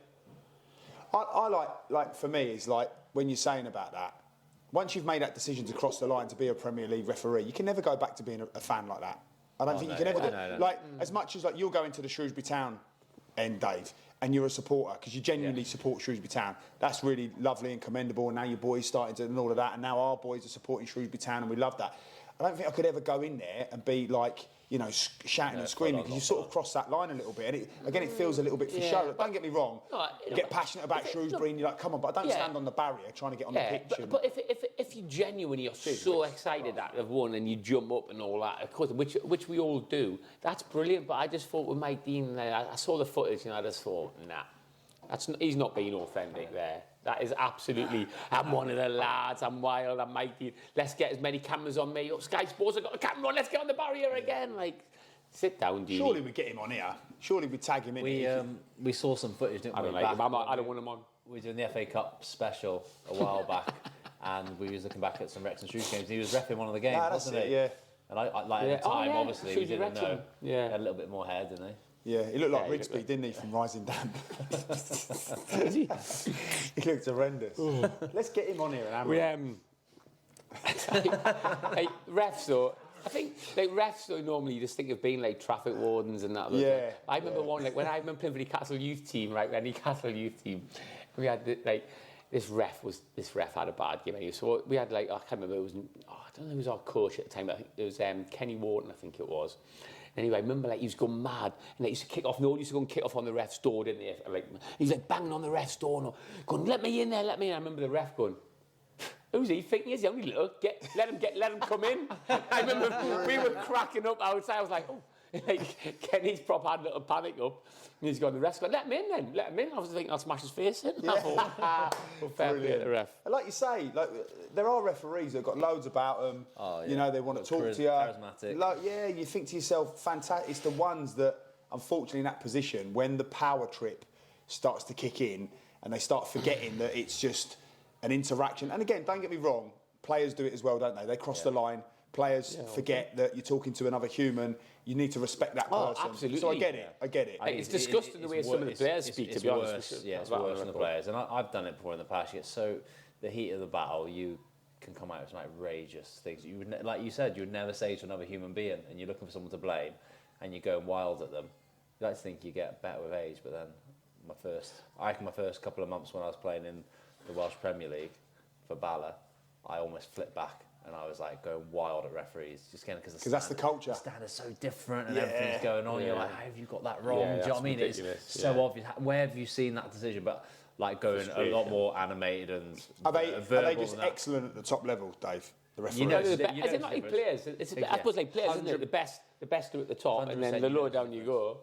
[SPEAKER 2] I like for me, it's like when you're saying about that, once you've made that decision to cross the line to be a Premier League referee, you can never go back to being a fan like that. I don't think you can ever do it. Like, as much as like you're going to the Shrewsbury Town end, Dave, and you're a supporter because you genuinely support Shrewsbury Town. That's really lovely and commendable. And now your boys started to and all of that, and now our boys are supporting Shrewsbury Town, and we love that. I don't think I could ever go in there and be like, you know, shouting and screaming because you sort of cross that line a little bit. And it feels a little bit for show. Don't get me wrong.
[SPEAKER 3] No,
[SPEAKER 2] get passionate about Shrewsbury and you're like, come on, but I don't stand on the barrier trying to get on the pitch.
[SPEAKER 3] But if you genuinely are so excited that they've won and you jump up and all that, of course, which we all do, that's brilliant. But I just thought with Mike Dean, I saw the footage and I just thought, nah, he's not being authentic there. That is absolutely, I'm one of the lads, I'm wild, I'm Mike Dean. Let's get as many cameras on me. Oh, Sky Sports have got a camera on, let's get on the barrier again. Like, sit down, Dean.
[SPEAKER 2] Surely we'd get him on here. Surely we'd tag him in.
[SPEAKER 4] We saw some footage, didn't we?
[SPEAKER 3] I don't like him. I don't want him on.
[SPEAKER 4] We were doing the FA Cup special a while back, and we was looking back at some Wrexham Shrewsbury games. He was reffing one of the games, wasn't he?
[SPEAKER 2] Yeah.
[SPEAKER 4] And I like at the time, obviously, we didn't know.
[SPEAKER 3] Yeah.
[SPEAKER 4] He had a little bit more hair, didn't he?
[SPEAKER 2] Yeah, he looked like Rigsby, didn't he, from Rising Damp? He looked horrendous. Let's get him on here and hammer him.
[SPEAKER 3] Hey, refs though, I think like refs though normally you just think of being like traffic wardens and that.
[SPEAKER 2] Yeah.
[SPEAKER 3] I remember one like when I remember playing for the Newcastle youth team, right? The Newcastle youth team, we had like this ref had a bad game anyway. So we had like I can't remember I don't know who was our coach at the time. I think it was Kenny Wharton, I think it was. Anyway, I remember like he was going mad and like, he used to kick off. No one used to go and kick off on the ref's door, didn't he? Like he's like banging on the ref's door, and going, "Let me in there, let me in." I remember the ref going, "Who's he thinking he is? He only little. Let him come in." I remember we were cracking up outside. I was like, "Oh." Like Kenny's prop had a little panic up, and he's gone. The ref's going, "Let him in, then. Let him in." I was thinking, "I'll smash his face in." I thought, fair play to the ref.
[SPEAKER 2] And like you say, like there are referees that have got loads about them. You know, they want to talk to you.
[SPEAKER 4] Charismatic.
[SPEAKER 2] Like, yeah, you think to yourself, fantastic. It's the ones that, unfortunately, in that position, when the power trip starts to kick in, and they start forgetting that it's just an interaction. And again, don't get me wrong, players do it as well, don't they? They cross the line. Players forget that you're talking to another human. You need to respect that person.
[SPEAKER 3] Oh, absolutely.
[SPEAKER 2] So I get it.
[SPEAKER 3] It's disgusting the way some of the players speak, to be honest.
[SPEAKER 4] Yeah, it's worse than the players. And I've done it before in the past. You get so the heat of the battle, you can come out with some outrageous things. You would, like you said, you would never say to another human being, and you're looking for someone to blame, and you're going wild at them. You like to think you get better with age, but then my first couple of months when I was playing in the Welsh Premier League for Bala, I almost flipped back. And I was like going wild at referees, just again because
[SPEAKER 2] that's the culture.
[SPEAKER 4] The standard's so different, and everything's going on. You're like, how have you got that wrong? Do you know what I mean?
[SPEAKER 3] Ridiculous.
[SPEAKER 4] It's so obvious. Where have you seen that decision? But like going a lot more animated and
[SPEAKER 2] Are they
[SPEAKER 4] verbal
[SPEAKER 2] just
[SPEAKER 4] than that.
[SPEAKER 2] excellent at the top level, Dave? The referees.
[SPEAKER 4] You know,
[SPEAKER 3] Is it not like players? I suppose like players, isn't it? The best are at the top, and then the lower down you go.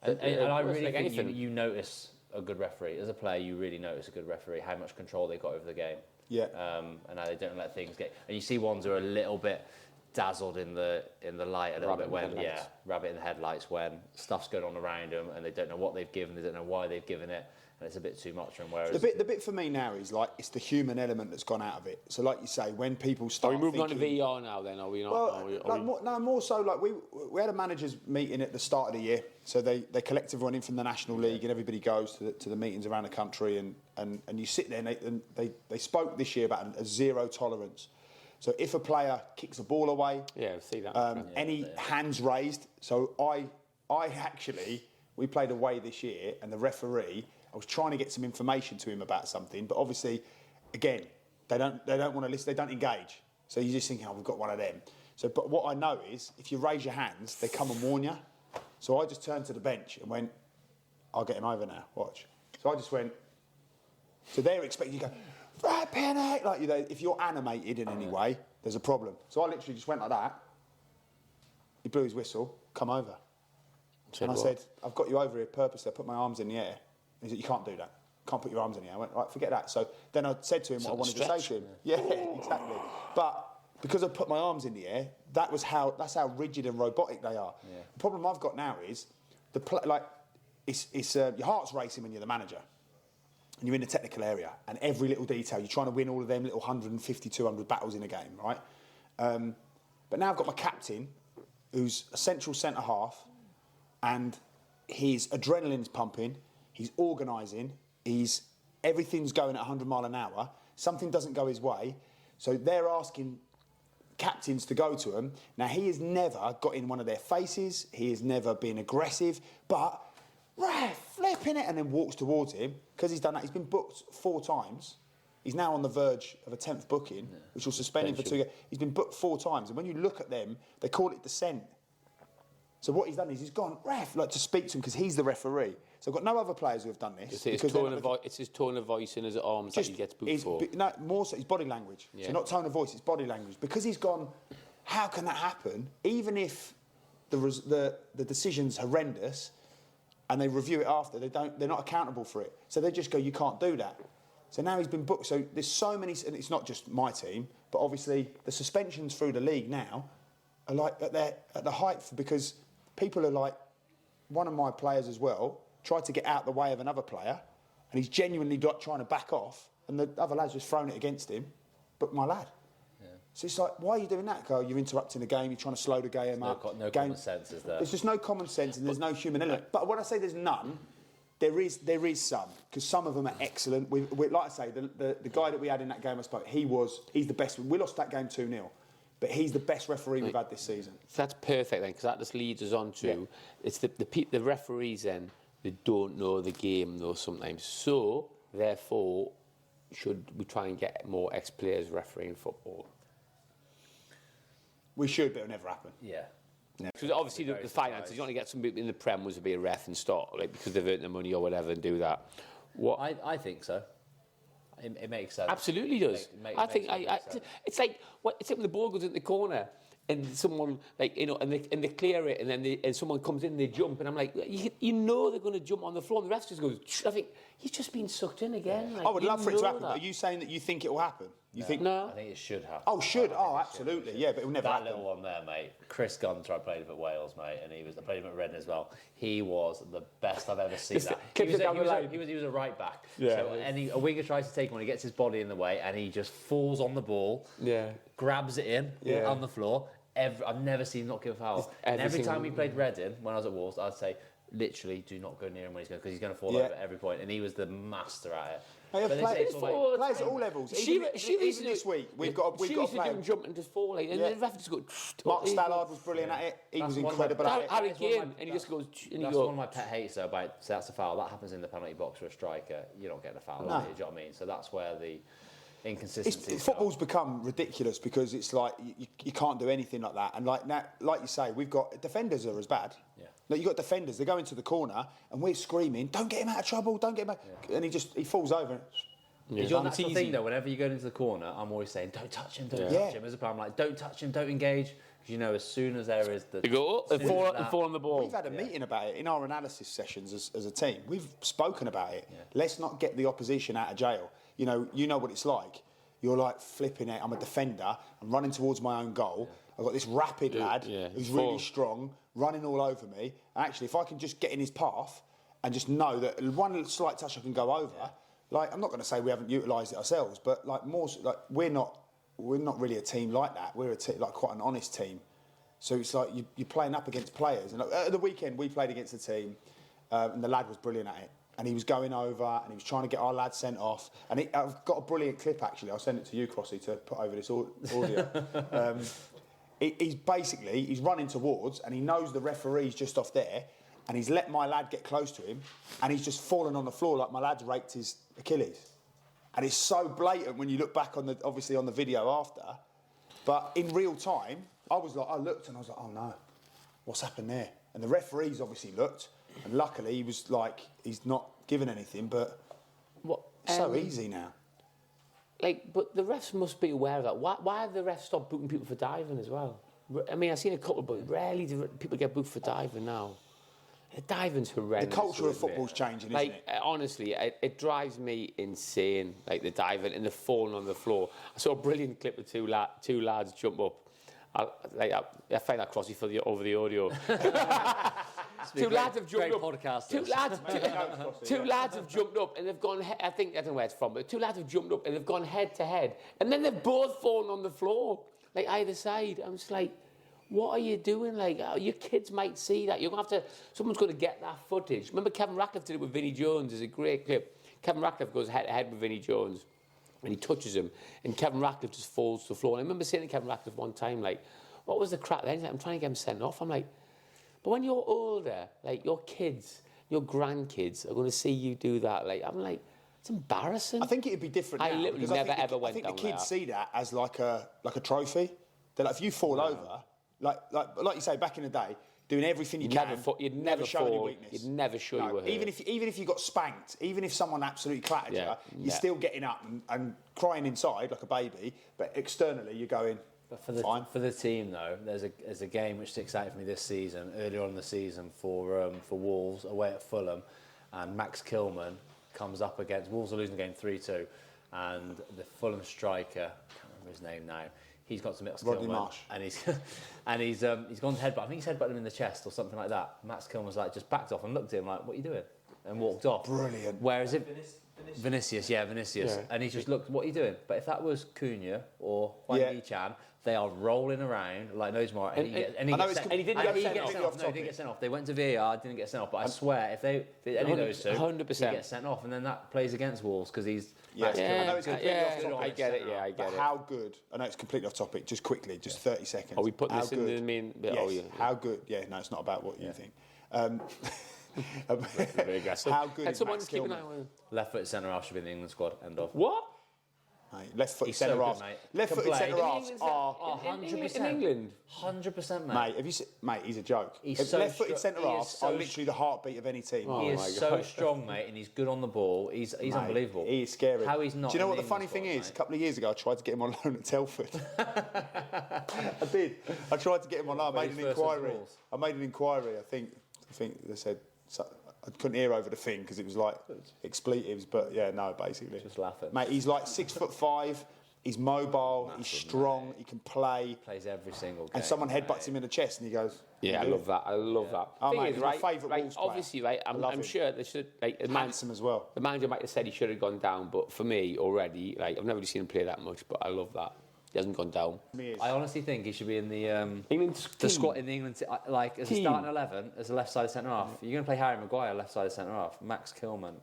[SPEAKER 4] And I really
[SPEAKER 3] like
[SPEAKER 4] think you notice a good referee as a player. You really notice a good referee how much control they got over the game.
[SPEAKER 2] Yeah.
[SPEAKER 4] And how they don't let things get. And you see ones who are a little bit dazzled in the light a little bit when rabbit in the headlights when stuff's going on around them and they don't know what they've given, they don't know why they've given it, and it's a bit too much. And whereas
[SPEAKER 2] the bit for me now is like it's the human element that's gone out of it. So like you say, when people start,
[SPEAKER 3] Are we moving
[SPEAKER 2] thinking,
[SPEAKER 3] on to VR now? Then are we not?
[SPEAKER 2] Well, more so like we had a managers meeting at the start of the year. So they collect everyone in from the National League and everybody goes to the meetings around the country and you sit there and they spoke this year about a zero tolerance. So if a player kicks a ball away,
[SPEAKER 3] see that.
[SPEAKER 2] any hands raised. So we played away this year and the referee, I was trying to get some information to him about something, but obviously, again, they don't want to listen, they don't engage. So you're just thinking, we've got one of them. So, but what I know is, if you raise your hands, they come and warn you. So I just turned to the bench and went, I'll get him over now, watch. So I just went, so they're expecting you to go, right, panic, like, you know, if you're animated in any way, there's a problem. So I literally just went like that. He blew his whistle, come over. And I said, I've got you over here purposely. I put my arms in the air. He said, you can't do that. can't put your arms in the air. I went, right, forget that. So then I said to him what I wanted to say to him. Yeah, exactly. But because I put my arms in the air, that's how rigid and robotic they are. Yeah. The problem I've got now is your heart's racing when you're the manager. And you're in the technical area, and every little detail, you're trying to win all of them little 150, 200 battles in a game, right? But now I've got my captain, who's a central centre-half, and his adrenaline's pumping, he's organising, everything's going at 100 mile an hour, something doesn't go his way, so they're asking captains to go to him. Now, he has never got in one of their faces, he has never been aggressive, but... Ref, flipping it, and then walks towards him. Because he's done that, he's been booked 4 times. He's now on the verge of a 10th booking, which will suspend him for 2 years. He's been booked 4 times, and when you look at them, they call it dissent. So what he's done is he's gone, ref, to speak to him because he's the referee. So I've got no other players who have done this.
[SPEAKER 3] It's his tone of voice and his arms that he gets booked for.
[SPEAKER 2] No, more so, his body language. Yeah. So not tone of voice, it's body language. Because he's gone, how can that happen? Even if the decision's horrendous, and they review it after, they're not accountable for it. So they just go, you can't do that. So now he's been booked. So there's so many, and it's not just my team, but obviously the suspensions through the league now are like at the height, because people are like, one of my players as well tried to get out the way of another player, and he's genuinely trying to back off, and the other lad's just thrown it against him, but my lad. So it's like, why are you doing that, Carl? You're interrupting the game, you're trying to slow the game up.
[SPEAKER 4] No common sense, is there?
[SPEAKER 2] There's just no common sense and there's no human element. But when I say there's none, there is some, because some of them are excellent. Like I say, the guy that we had in that game I spoke, he's the best. We lost that game 2-0, but he's the best referee we've had this season.
[SPEAKER 3] So that's perfect then, because that just leads us on to, it's the referees then, they don't know the game though sometimes. So, therefore, should we try and get more ex-players refereeing football?
[SPEAKER 2] We should, but it'll never happen.
[SPEAKER 4] Yeah.
[SPEAKER 3] Because obviously the finances, you want to get some people in the Prem was to be a ref and start, like, because they've earned the money or whatever and do that.
[SPEAKER 4] I think so. It makes sense.
[SPEAKER 3] Absolutely does. It's like when the ball goes in the corner and someone and they clear it and then someone comes in and they jump and I'm like, you know they're going to jump on the floor and the ref just goes. I think he's just been sucked in again.
[SPEAKER 2] Like, I would love for it to happen. But are you saying that you think it will happen? You think?
[SPEAKER 3] No.
[SPEAKER 4] I think it should happen.
[SPEAKER 2] Oh, should? Oh, absolutely. Yeah, but it will never happen.
[SPEAKER 4] That little one there, mate. Chris Gunter, I played him at Wales, mate, and I played him at Reading as well. He was the best I've ever seen. He was a right back. Yeah. So a winger tries to take him when he gets his body in the way, and he just falls on the ball. Yeah. Grabs it in on the floor. I've never seen him not give a foul. And every time we played Reading, when I was at Wolves, I'd say, literally, do not go near him when he's going, because he's going to fall over at every point. And he was the master at it.
[SPEAKER 2] Players at all levels. Even this week, we've got a player
[SPEAKER 3] jump and just fall, and the ref just goes.
[SPEAKER 2] Mark Stallard was brilliant at it. He was incredible at it.
[SPEAKER 3] Harry Kane, and he just goes.
[SPEAKER 4] That's one of my pet hates though. So that's a foul. That happens in the penalty box for a striker. You're not getting a foul. Do you know what I mean? So that's where the inconsistency.
[SPEAKER 2] Football's become ridiculous because it's like you can't do anything like that. And like you say, we've got defenders are as bad. Yeah. Like, you've got defenders, they go into the corner and we're screaming, don't get him out of trouble, don't get him out. Yeah. And he falls over.
[SPEAKER 4] Yeah. It's your natural thing though, whenever you go into the corner, I'm always saying, don't touch him, don't touch him. As a player, I'm like, don't touch him, don't engage. Because you know, as soon as there is the...
[SPEAKER 3] You go up and fall on the ball.
[SPEAKER 2] We've had a meeting about it in our analysis sessions as a team. We've spoken about it. Yeah. Let's not get the opposition out of jail. You know what it's like. You're like flipping it, I'm a defender, I'm running towards my own goal. I've got this rapid lad who's really strong, running all over me. Actually, if I can just get in his path and just know that one slight touch I can go over, like, I'm not going to say we haven't utilised it ourselves, but like we're not really a team like that. We're like quite an honest team. So it's like you're playing up against players. And at the weekend, we played against a team, and the lad was brilliant at it. And he was going over and he was trying to get our lad sent off. And I've got a brilliant clip, actually. I'll send it to you, Crossy, to put over this audio. He's running towards and he knows the referee's just off there and he's let my lad get close to him and he's just fallen on the floor like my lad's raked his Achilles. And it's so blatant when you look back on the video after. But in real time, I looked and I was like, oh no, what's happened there? And the referee's obviously looked. And luckily, he was like, he's not given anything, but so easy now.
[SPEAKER 3] But the refs must be aware of that. Why have the refs stopped booking people for diving as well? I mean, I've seen a couple, but rarely do people get booked for diving now. The diving's horrendous.
[SPEAKER 2] The culture of
[SPEAKER 3] isn't it?
[SPEAKER 2] football's changing,
[SPEAKER 3] like,
[SPEAKER 2] isn't it?
[SPEAKER 3] Honestly, it drives me insane, like the diving and the falling on the floor. I saw a brilliant clip of two lads jump up. I find that crossy over the audio. Two lads have jumped up. Two lads have jumped up and they've gone. I don't know where it's from, but two lads have jumped up and they've gone head to head, and then they've both fallen on the floor, like either side. I'm just like, what are you doing? Like, your kids might see that. You're gonna have to. Someone's going to get that footage. Remember, Kevin Ratcliffe did it with Vinnie Jones. It's a great clip. Kevin Ratcliffe goes head to head with Vinnie Jones, and he touches him, and Kevin Ratcliffe just falls to the floor. And I remember saying to Kevin Ratcliffe one time, like, what was the crap then? He's like, I'm trying to get him sent off. I'm like, but when you're older, like, your kids, your grandkids are going to see you do that. Like, I'm like, it's embarrassing.
[SPEAKER 2] I think it'd be different
[SPEAKER 3] I
[SPEAKER 2] now.
[SPEAKER 3] literally
[SPEAKER 2] because
[SPEAKER 3] never,
[SPEAKER 2] I think
[SPEAKER 3] ever went
[SPEAKER 2] I think
[SPEAKER 3] down
[SPEAKER 2] the kids
[SPEAKER 3] like that.
[SPEAKER 2] see that as like a trophy. They're like, if you fall over, like you say, back in the day, doing everything you can,
[SPEAKER 3] You'd never
[SPEAKER 2] show any
[SPEAKER 3] fall.
[SPEAKER 2] weakness.
[SPEAKER 3] You'd never show you were hurt.
[SPEAKER 2] even if you got spanked, even if someone absolutely clattered you, you're still getting up and crying inside like a baby, but externally you're going.
[SPEAKER 4] But for the team though, there's a game which sticks out for me this season, earlier on in the season for Wolves away at Fulham, and Max Kilman comes up against Wolves are losing the game 3-2, and the Fulham striker, I can't remember his name now. He's got to Max
[SPEAKER 2] Rodney
[SPEAKER 4] Kilman,
[SPEAKER 2] Marsh.
[SPEAKER 4] and he's gone to headbutt. I think he's headbutted him in the chest or something like that. Max Kilman was like just backed off and looked at him like, "What are you doing?" and walked off.
[SPEAKER 2] Brilliant.
[SPEAKER 4] Whereas if Vinicius, and he just looked, "What are you doing?" But if that was Cunha or Hwang Hee-chan, they are rolling around like nose more, and he didn't get sent off. They went to VAR, didn't get sent off. But I swear, if any of those two,
[SPEAKER 3] 100%,
[SPEAKER 4] he gets sent off, and then that plays against Wolves because he's
[SPEAKER 2] I know it's completely off topic.
[SPEAKER 3] I get it. Yeah, I get it.
[SPEAKER 2] How good? I know it's completely off topic. Just quickly, just 30 seconds.
[SPEAKER 3] Are we putting
[SPEAKER 2] How
[SPEAKER 3] this in the main bit?
[SPEAKER 2] Yes.
[SPEAKER 3] Oh, yeah.
[SPEAKER 2] How good? Yeah, no, it's not about what you think.
[SPEAKER 3] Very aggressive.
[SPEAKER 2] How good
[SPEAKER 3] Had
[SPEAKER 2] is
[SPEAKER 3] someone
[SPEAKER 2] Max
[SPEAKER 3] keep an eye
[SPEAKER 2] Kilman?
[SPEAKER 3] on
[SPEAKER 4] left foot centre half should be in the England squad. End of.
[SPEAKER 3] What?
[SPEAKER 2] Mate, left-footed
[SPEAKER 4] He's so
[SPEAKER 2] centre
[SPEAKER 4] good,
[SPEAKER 2] halves.
[SPEAKER 4] mate.
[SPEAKER 2] Left-footed
[SPEAKER 4] Can play.
[SPEAKER 2] centre halves are.
[SPEAKER 4] 100%.
[SPEAKER 3] In England?
[SPEAKER 4] 100%, mate.
[SPEAKER 2] Mate, have you seen, mate, he's a joke.
[SPEAKER 4] He's so
[SPEAKER 2] left-footed
[SPEAKER 4] strong-
[SPEAKER 2] centre
[SPEAKER 4] he is
[SPEAKER 2] halves
[SPEAKER 4] so
[SPEAKER 2] are literally the heartbeat of any team.
[SPEAKER 4] He is
[SPEAKER 3] my
[SPEAKER 4] so
[SPEAKER 3] God.
[SPEAKER 4] strong, mate, and he's good on the ball. He's
[SPEAKER 2] Mate,
[SPEAKER 4] unbelievable.
[SPEAKER 2] He is scary.
[SPEAKER 4] How he's not.
[SPEAKER 2] Do you know
[SPEAKER 4] in
[SPEAKER 2] what the
[SPEAKER 4] England
[SPEAKER 2] funny thing
[SPEAKER 4] squad,
[SPEAKER 2] is? A
[SPEAKER 4] mate?
[SPEAKER 2] couple of years ago, I tried to get him on loan at Telford. I did. I tried to get him on loan. I made
[SPEAKER 4] Race
[SPEAKER 2] an
[SPEAKER 4] versus
[SPEAKER 2] inquiry.
[SPEAKER 4] rules.
[SPEAKER 2] I made an inquiry. I think they said I couldn't hear over the thing because it was like expletives. But yeah, no, basically.
[SPEAKER 4] Just laughing.
[SPEAKER 2] Mate, he's like 6'5". He's mobile. He's strong. He can play.
[SPEAKER 4] Plays every single game.
[SPEAKER 2] And someone headbutts him in the chest, and he goes.
[SPEAKER 3] Yeah, I love that. I love that.
[SPEAKER 2] Oh,
[SPEAKER 3] Thing
[SPEAKER 2] mate,
[SPEAKER 3] is,
[SPEAKER 2] he's my
[SPEAKER 3] right,
[SPEAKER 2] favourite
[SPEAKER 3] like,
[SPEAKER 2] Wolves player.
[SPEAKER 3] obviously, right,
[SPEAKER 2] I love
[SPEAKER 3] I'm
[SPEAKER 2] him.
[SPEAKER 3] sure they should, like,
[SPEAKER 2] Handsome as well.
[SPEAKER 3] the manager might have said he should have gone down, but for me, already, like, I've never really seen him play that much, but I love that. He hasn't gone down.
[SPEAKER 4] I honestly think he should be in the
[SPEAKER 3] England's
[SPEAKER 4] the
[SPEAKER 3] team.
[SPEAKER 4] squad in the England like as a
[SPEAKER 3] Team.
[SPEAKER 4] starting 11 as a left-sided centre half. You're going to play Harry Maguire left-sided centre half, Max Kilman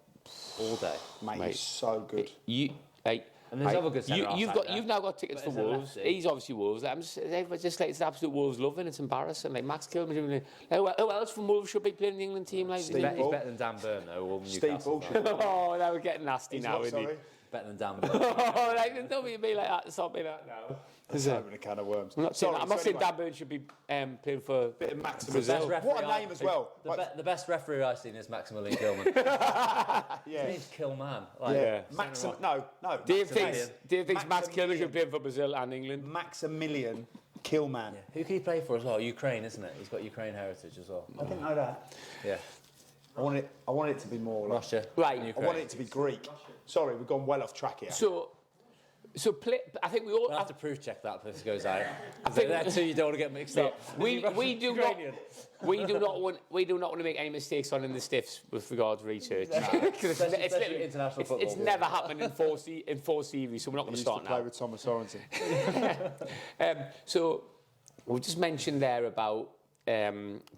[SPEAKER 4] all day.
[SPEAKER 2] Mate, he's so good.
[SPEAKER 3] You, like...
[SPEAKER 4] And there's other good centre-halves out there.
[SPEAKER 3] You've now got tickets
[SPEAKER 4] But
[SPEAKER 3] for
[SPEAKER 4] as a
[SPEAKER 3] Wolves.
[SPEAKER 4] lefty-
[SPEAKER 3] He's obviously Wolves. Everyone's just like, it's absolute Wolves loving. It's embarrassing. Like, Max Kilman. Like, who else from Wolves should be playing in the England team? Like,
[SPEAKER 2] Steve
[SPEAKER 4] He's
[SPEAKER 2] Ball.
[SPEAKER 4] better than Dan Burn though, or
[SPEAKER 2] Steve
[SPEAKER 4] Newcastle.
[SPEAKER 2] Ball.
[SPEAKER 4] fan.
[SPEAKER 3] Oh, now we're getting nasty now,
[SPEAKER 2] What,
[SPEAKER 3] isn't he?
[SPEAKER 2] sorry?
[SPEAKER 4] Better than Dan Burn.
[SPEAKER 3] Oh, like, don't be like that. Stop me that now.
[SPEAKER 2] It's opening a can of worms.
[SPEAKER 3] I'm not saying,
[SPEAKER 2] Sorry,
[SPEAKER 3] I'm not
[SPEAKER 2] so
[SPEAKER 3] saying
[SPEAKER 2] anyway,
[SPEAKER 3] Dan Burn should be playing for
[SPEAKER 2] bit of Maximus.
[SPEAKER 3] Brazil.
[SPEAKER 4] Best
[SPEAKER 2] What a
[SPEAKER 4] referee
[SPEAKER 2] name as well.
[SPEAKER 4] The best referee I've seen is Maximilian Kilman.
[SPEAKER 2] Yeah.
[SPEAKER 4] His name's Kilman. Like,
[SPEAKER 2] Yeah.
[SPEAKER 4] centre-half.
[SPEAKER 2] No.
[SPEAKER 3] Dave
[SPEAKER 2] Maximilian.
[SPEAKER 3] thinks Max Kilman should play for Brazil and England.
[SPEAKER 2] Maximilian Kilman.
[SPEAKER 4] Who can he play for as well? Ukraine, isn't it? He's got Ukraine heritage as well.
[SPEAKER 2] I didn't know that.
[SPEAKER 4] Yeah.
[SPEAKER 2] I want it to be more like,
[SPEAKER 4] Russia.
[SPEAKER 3] Right.
[SPEAKER 4] and
[SPEAKER 2] I
[SPEAKER 4] Ukraine.
[SPEAKER 2] want it to be Greek. Sorry, we've gone well off track here.
[SPEAKER 3] So play, I think we all.
[SPEAKER 4] We'll have to proof check that if this goes out.
[SPEAKER 3] think-
[SPEAKER 4] There too, you don't want to get mixed up.
[SPEAKER 3] we do not. We do not want to make any mistakes on in the stiffs with regard to research. Because
[SPEAKER 4] Especially international football.
[SPEAKER 3] it's never happened in four series, so we're not going to
[SPEAKER 2] used
[SPEAKER 3] start
[SPEAKER 2] to play
[SPEAKER 3] now.
[SPEAKER 2] with Thomas Sorensen.
[SPEAKER 3] So we just mentioned there about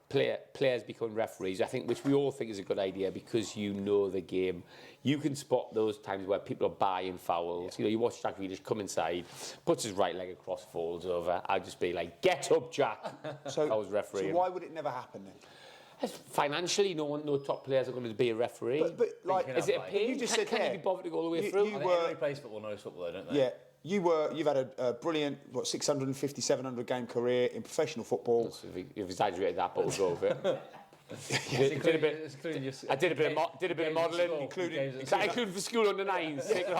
[SPEAKER 3] players becoming referees. I think, which we all think is a good idea because you know the game. You can spot those times where people are buying fouls. You know, you watch Jack Grealish come inside, puts his right leg across, falls over. I'd just be like, "Get up, Jack!" I was refereeing.
[SPEAKER 2] So why would it never happen then?
[SPEAKER 3] Financially, no top players are going to be a referee.
[SPEAKER 2] But like,
[SPEAKER 3] is it a
[SPEAKER 4] Like,
[SPEAKER 3] pain?
[SPEAKER 2] you just
[SPEAKER 3] can,
[SPEAKER 2] said
[SPEAKER 3] can
[SPEAKER 2] there,
[SPEAKER 3] you be bothered to go all the way
[SPEAKER 2] you-
[SPEAKER 3] through?
[SPEAKER 2] you-
[SPEAKER 4] I think everybody plays football knows football, though, don't they?
[SPEAKER 2] yeah, you've had a brilliant 650, 700 game career in professional football.
[SPEAKER 3] You've exaggerated that, but we'll go with it.
[SPEAKER 4] It's including your-
[SPEAKER 3] I did a bit of modelling,
[SPEAKER 2] including-
[SPEAKER 3] including for school under nines, Sacred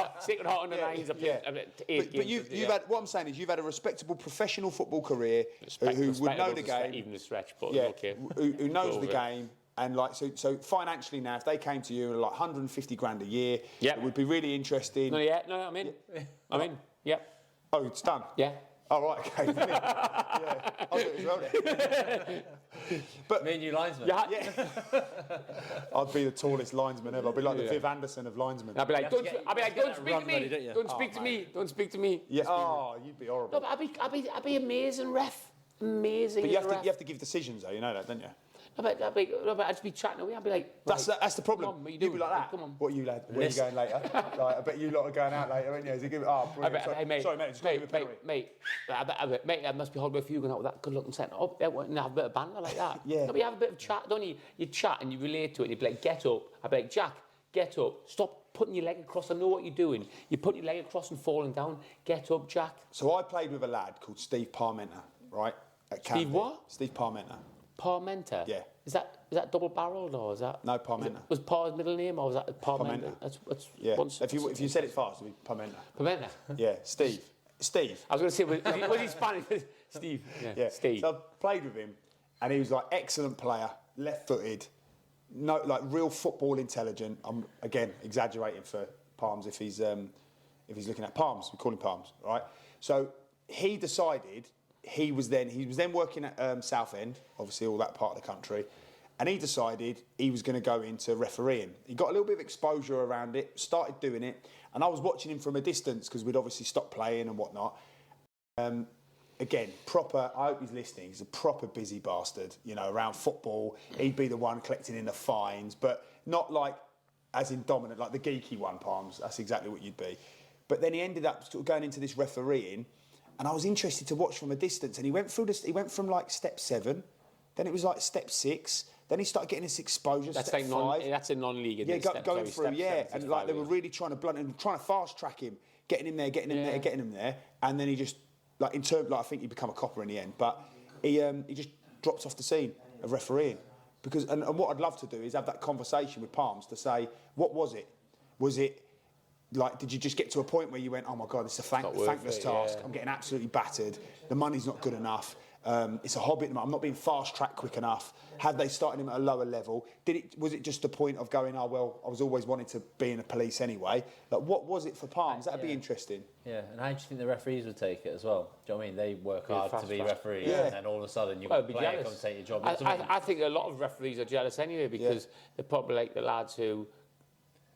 [SPEAKER 3] Heart under nines. I played eight
[SPEAKER 2] But
[SPEAKER 3] games.
[SPEAKER 2] you've had, what I'm saying is you've had a respectable professional football career who would know the game.
[SPEAKER 3] even the stretch, but
[SPEAKER 2] Yeah,
[SPEAKER 3] okay.
[SPEAKER 2] who knows
[SPEAKER 3] Go
[SPEAKER 2] the
[SPEAKER 3] with it.
[SPEAKER 2] game, And like, so financially now, if they came to you and like 150 grand a year,
[SPEAKER 3] Yep.
[SPEAKER 2] it would be really interesting.
[SPEAKER 3] No, yeah, no, I'm in. I'm in. Yep.
[SPEAKER 2] Oh, it's done.
[SPEAKER 3] Yeah.
[SPEAKER 2] Oh, right, okay. Yeah, I'll do it as well then.
[SPEAKER 4] But me and you linesman.
[SPEAKER 3] Yeah.
[SPEAKER 2] I'd be the tallest linesman ever. I'd be like the Viv Anderson of linesmen.
[SPEAKER 3] I'd be like,
[SPEAKER 4] You have to
[SPEAKER 3] don't
[SPEAKER 4] get
[SPEAKER 3] speak
[SPEAKER 4] that
[SPEAKER 3] to
[SPEAKER 4] run
[SPEAKER 3] me.
[SPEAKER 4] ready, don't you?
[SPEAKER 3] Don't speak to me. Don't speak to me.
[SPEAKER 2] Yeah. Oh, you'd be horrible.
[SPEAKER 3] No, but I'd be amazing, ref. Amazing.
[SPEAKER 2] But you
[SPEAKER 3] as a ref.
[SPEAKER 2] have to give decisions, though. You know that, don't you?
[SPEAKER 3] No, but I'd just be chatting away. I'd be like,
[SPEAKER 2] That's the problem.
[SPEAKER 3] Come on, what you
[SPEAKER 2] You'd be
[SPEAKER 3] doing?
[SPEAKER 2] like that.
[SPEAKER 3] Come on.
[SPEAKER 2] What are you, lad? Where are you going later? Like, I bet you lot are going out later, aren't you? Is it good? Oh,
[SPEAKER 3] I
[SPEAKER 2] brilliant.
[SPEAKER 3] bet, hey, mate,
[SPEAKER 2] Sorry, mate. Just got to give a penalty.
[SPEAKER 3] mate, I must be horrible for you going out with that good-looking centre. Oh, and have a bit of banter like that.
[SPEAKER 2] Yeah.
[SPEAKER 3] No, but you have a bit of chat, don't you? You chat and you relate to it. You'd be like, get up. I'd be like, Jack, get up. Stop putting your leg across. I know what you're doing. You're putting your leg across and falling down. Get up, Jack.
[SPEAKER 2] So I played with a lad called Steve Parmenter, right? At
[SPEAKER 3] Steve
[SPEAKER 2] Canby.
[SPEAKER 3] what?
[SPEAKER 2] Steve Parmenter.
[SPEAKER 3] Parmenter?
[SPEAKER 2] Yeah.
[SPEAKER 3] Is that double-barrelled or is that...
[SPEAKER 2] No, Parmenter.
[SPEAKER 3] Was Par's middle name or was that Parmenter?
[SPEAKER 2] Parmenter.
[SPEAKER 3] That's
[SPEAKER 2] Yeah.
[SPEAKER 3] once-
[SPEAKER 2] If you said it fast, it'd be Parmenter.
[SPEAKER 3] Parmenter.
[SPEAKER 2] Yeah, Steve. Steve.
[SPEAKER 3] I was going to say, was he Spanish? Steve.
[SPEAKER 2] Yeah.
[SPEAKER 3] Steve.
[SPEAKER 2] So I played with him, and he was like excellent player, left-footed, no, like real football intelligent. I'm again exaggerating for Palms if he's looking at Palms. We call him Palms, right? So he decided he was then working at Southend, obviously all that part of the country, and he decided he was going to go into refereeing. He got a little bit of exposure around it, started doing it, and I was watching him from a distance because we'd obviously stopped playing and whatnot. Again, proper, I hope he's listening, he's a proper busy bastard, you know, around football. He'd be the one collecting in the fines, but not like as in dominant, like the geeky one, Palms. That's exactly what you'd be. But then he ended up sort of going into this refereeing, and I was interested to watch from a distance. And he went from like step 7, then it was like step 6, then he started getting this exposure.
[SPEAKER 3] That's
[SPEAKER 2] step
[SPEAKER 3] like
[SPEAKER 2] 5.
[SPEAKER 3] that's a non-league.
[SPEAKER 2] Yeah, going through, and like they were really trying to blunt and trying to fast track him, getting him there, and then he just like in terms, like I think he become a copper in the end, but he just drops off the scene of refereeing because and what I'd love to do is have that conversation with Palms to say what was it? Was it like did you just get to a point where you went, oh my God, it's a thankless task. I'm getting absolutely battered. The money's not good enough. It's a hobby. I'm not being fast-tracked quick enough. Had they started him at a lower level? Was it just the point of going, oh, well, I was always wanting to be in the police anyway? Like, what was it for Palms? That'd be interesting.
[SPEAKER 4] Yeah, and how do you think the referees would take it as well? Do you know what I mean? They work hard to be
[SPEAKER 3] fast.
[SPEAKER 4] referees,
[SPEAKER 2] Yeah.
[SPEAKER 4] and then all of a sudden you've
[SPEAKER 3] Well,
[SPEAKER 4] got
[SPEAKER 3] be
[SPEAKER 4] to play
[SPEAKER 3] jealous.
[SPEAKER 4] and take your job.
[SPEAKER 3] I think a lot of referees are jealous anyway because they're probably like the lads who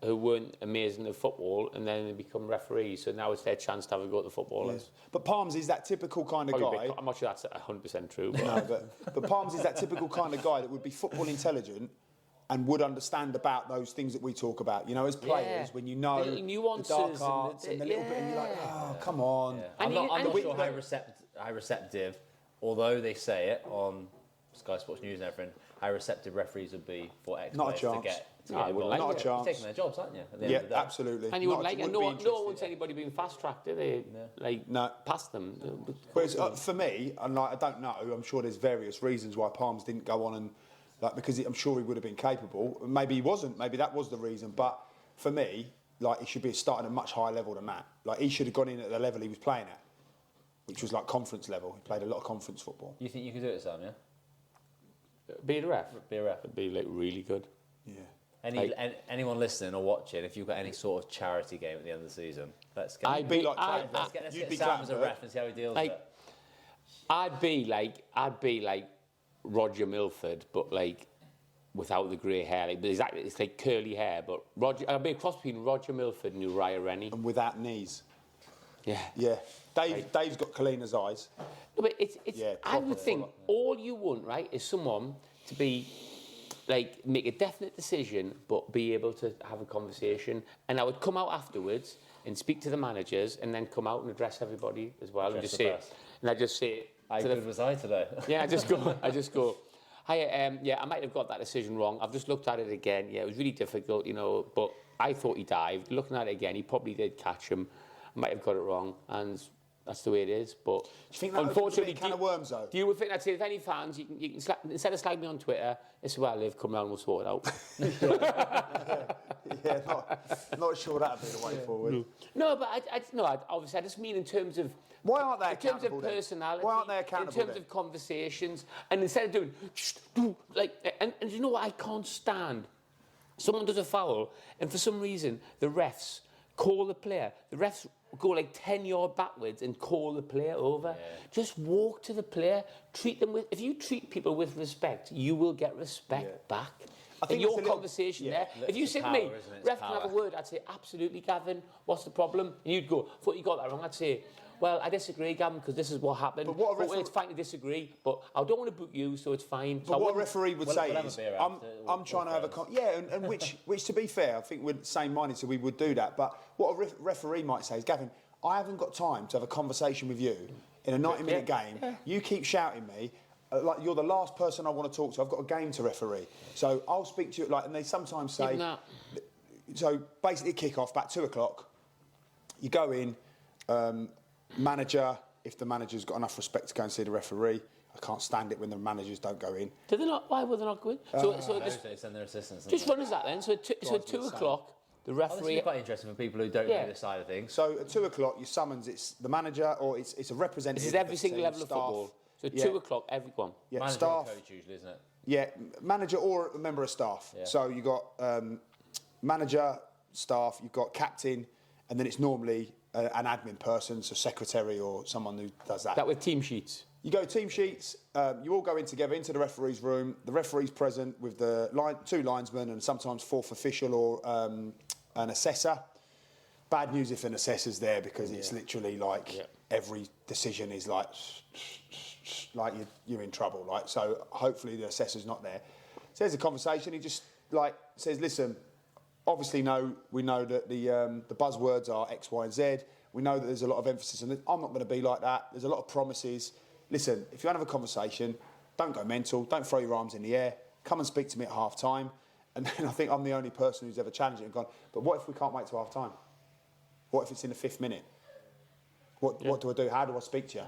[SPEAKER 3] weren't amazing at football and then they become referees. So now it's their chance to have a go at the footballers.
[SPEAKER 2] But Palms is that typical kind of
[SPEAKER 3] Probably
[SPEAKER 2] guy.
[SPEAKER 3] I'm not sure that's 100% true. But
[SPEAKER 2] No, but Palms is that typical kind of guy that would be football intelligent and would understand about those things that we talk about. You know, as players, when you know
[SPEAKER 3] The nuances
[SPEAKER 2] the dark
[SPEAKER 3] and
[SPEAKER 2] arts and the little bit, and you're like, oh, come on.
[SPEAKER 4] Yeah.
[SPEAKER 3] And
[SPEAKER 4] I'm not
[SPEAKER 3] you-
[SPEAKER 4] sure how receptive, although they say it on Sky Sports News and everything, how receptive referees would be for
[SPEAKER 2] Not a
[SPEAKER 4] ex-players to
[SPEAKER 2] chance.
[SPEAKER 4] get
[SPEAKER 3] No, I wouldn't
[SPEAKER 4] involved.
[SPEAKER 3] like
[SPEAKER 2] Not a
[SPEAKER 3] it.
[SPEAKER 2] chance.
[SPEAKER 4] You're taking their jobs, aren't you? At the end
[SPEAKER 2] Yeah,
[SPEAKER 4] of the day.
[SPEAKER 2] absolutely.
[SPEAKER 3] And you wouldn't like it.
[SPEAKER 2] wouldn't
[SPEAKER 3] No
[SPEAKER 2] be
[SPEAKER 3] one
[SPEAKER 2] interested.
[SPEAKER 3] wants anybody being fast-tracked, do they? Like,
[SPEAKER 2] No.
[SPEAKER 3] past them.
[SPEAKER 2] Whereas for me, and like I don't know, I'm sure there's various reasons why Palms didn't go on and like because I'm sure he would have been capable. Maybe he wasn't. Maybe that was the reason. But for me, like he should be starting at a much higher level than that. Like he should have gone in at the level he was playing at, which was like conference level. He played a lot of conference football.
[SPEAKER 4] You think you could do it, Sam, yeah?
[SPEAKER 3] Be a ref.
[SPEAKER 4] Be a ref.
[SPEAKER 3] It'd be like really good.
[SPEAKER 2] Yeah.
[SPEAKER 4] Anyone listening or watching, if you've got any sort of charity game at the end of the season, let's get
[SPEAKER 3] I'd
[SPEAKER 2] Be
[SPEAKER 3] be
[SPEAKER 2] like
[SPEAKER 3] I-
[SPEAKER 2] Clattenburg.
[SPEAKER 4] let's
[SPEAKER 2] You'd
[SPEAKER 4] get
[SPEAKER 2] be
[SPEAKER 4] Sam as a
[SPEAKER 2] Clattenburg.
[SPEAKER 4] ref and see how he deals
[SPEAKER 3] like
[SPEAKER 4] with it.
[SPEAKER 3] I'd be like Roger Milford, but like without the grey hair. Like, but exactly, it's like curly hair. But I'd be a cross between Roger Milford and Uriah Rennie.
[SPEAKER 2] And without knees.
[SPEAKER 3] Yeah.
[SPEAKER 2] Yeah. Dave's got Kalina's eyes.
[SPEAKER 3] No, but it's
[SPEAKER 2] Yeah,
[SPEAKER 3] I
[SPEAKER 2] proper
[SPEAKER 3] would think all you want, right, is someone to be like make a definite decision, but be able to have a conversation. And I would come out afterwards and speak to the managers, and then come out and address everybody as well, and
[SPEAKER 4] Address
[SPEAKER 3] just
[SPEAKER 4] the
[SPEAKER 3] say,
[SPEAKER 4] press.
[SPEAKER 3] and I just say,
[SPEAKER 4] How
[SPEAKER 3] to the-
[SPEAKER 4] good was I today?
[SPEAKER 3] yeah, I just go. Hi, yeah, I might have got that decision wrong. I've just looked at it again. Yeah, it was really difficult, you know, but I thought he dived. Looking at it again, he probably did catch him. I might have got it wrong, and That's the way it is. But
[SPEAKER 2] Do you think that
[SPEAKER 3] unfortunately,
[SPEAKER 2] opens a can of worms, though?
[SPEAKER 3] Do you think I'd say if any fans, you can instead of slagging me on Twitter, this is where I live. Come round, we'll sort it out.
[SPEAKER 2] Yeah, not sure that'd be the way forward.
[SPEAKER 3] No, but obviously I just mean in terms of.
[SPEAKER 2] Why aren't they
[SPEAKER 3] In terms of
[SPEAKER 2] accountable then?
[SPEAKER 3] personality,
[SPEAKER 2] Why aren't they accountable
[SPEAKER 3] in terms
[SPEAKER 2] then?
[SPEAKER 3] of conversations, and instead of doing and you know what I can't stand? Someone does a foul, and for some reason the refs call the player. The refs go like 10 yards backwards and call the player over.
[SPEAKER 4] Yeah.
[SPEAKER 3] Just walk to the player. Treat them with. If you treat people with respect, you will get respect back.
[SPEAKER 2] I think
[SPEAKER 3] in
[SPEAKER 2] it's
[SPEAKER 3] your
[SPEAKER 2] a little-
[SPEAKER 3] conversation
[SPEAKER 2] yeah.
[SPEAKER 3] there, if you
[SPEAKER 4] It's
[SPEAKER 3] said to
[SPEAKER 4] power,
[SPEAKER 3] me,
[SPEAKER 4] isn't it? It's
[SPEAKER 3] ref can have a
[SPEAKER 4] power.
[SPEAKER 3] word, I'd say, absolutely, Gavin, what's the problem? And you'd go, I thought you got that wrong. I'd say, well, I disagree, Gavin, because this is what happened.
[SPEAKER 2] But what a
[SPEAKER 3] But it's fine to disagree, but I don't want to boot you, so it's fine. So I
[SPEAKER 2] But what a
[SPEAKER 3] wouldn't-
[SPEAKER 2] referee would
[SPEAKER 4] We'll
[SPEAKER 2] say
[SPEAKER 4] have a
[SPEAKER 2] is,
[SPEAKER 4] beer
[SPEAKER 2] I'm
[SPEAKER 4] after, we'll
[SPEAKER 2] trying to have a
[SPEAKER 4] friends.
[SPEAKER 2] and which to be fair, I think we're the same minded, so we would do that. But what a referee might say is, Gavin, I haven't got time to have a conversation with you in a 90-minute game. Yeah. You keep shouting me. Like you're the last person I want to talk to. I've got a game to referee, so I'll speak to you. Like, and they sometimes say,
[SPEAKER 3] Even that.
[SPEAKER 2] so basically, kick off about 2 o'clock. You go in, manager. If the manager's got enough respect to go and see the referee, I can't stand it when the managers don't go in.
[SPEAKER 3] Did they not? Why were they not going? So
[SPEAKER 4] They send their assistants.
[SPEAKER 3] just run as that then. So at 2 o'clock, the
[SPEAKER 4] Oh, this
[SPEAKER 3] referee.
[SPEAKER 4] is quite interesting for people who don't
[SPEAKER 3] Yeah.
[SPEAKER 4] know this side of things.
[SPEAKER 2] So at 2 o'clock, you summons it's the manager or it's a representative.
[SPEAKER 3] This is
[SPEAKER 2] of
[SPEAKER 3] every
[SPEAKER 2] the
[SPEAKER 3] single
[SPEAKER 2] team,
[SPEAKER 3] level of
[SPEAKER 2] staff.
[SPEAKER 3] football. So at
[SPEAKER 2] Yeah.
[SPEAKER 3] 2 o'clock, everyone.
[SPEAKER 2] Yeah,
[SPEAKER 4] Manager
[SPEAKER 2] staff.
[SPEAKER 4] and coach usually, isn't it?
[SPEAKER 2] Yeah, manager or a member of staff.
[SPEAKER 4] Yeah.
[SPEAKER 2] So you got manager, staff. You've got captain, and then it's normally an admin person, so secretary or someone who does that.
[SPEAKER 3] That with team sheets.
[SPEAKER 2] You go team sheets. You all go in together into the referee's room. The referee's present with the two linesmen and sometimes fourth official or an assessor. Bad news if an assessor's there because it's literally like every decision is like you're in trouble. Like, so hopefully the assessor's not there. So there's a conversation. He just like says, listen, obviously we know that the buzzwords are X, Y, and Z. We know that there's a lot of emphasis on it. I'm not going to be like that. There's a lot of promises. Listen, if you want to have a conversation, don't go mental. Don't throw your arms in the air. Come and speak to me at half time. And then I think I'm the only person who's ever challenged it and gone, but what if we can't wait till half time? What if it's in the 5th minute? What do I do? How do I speak to you?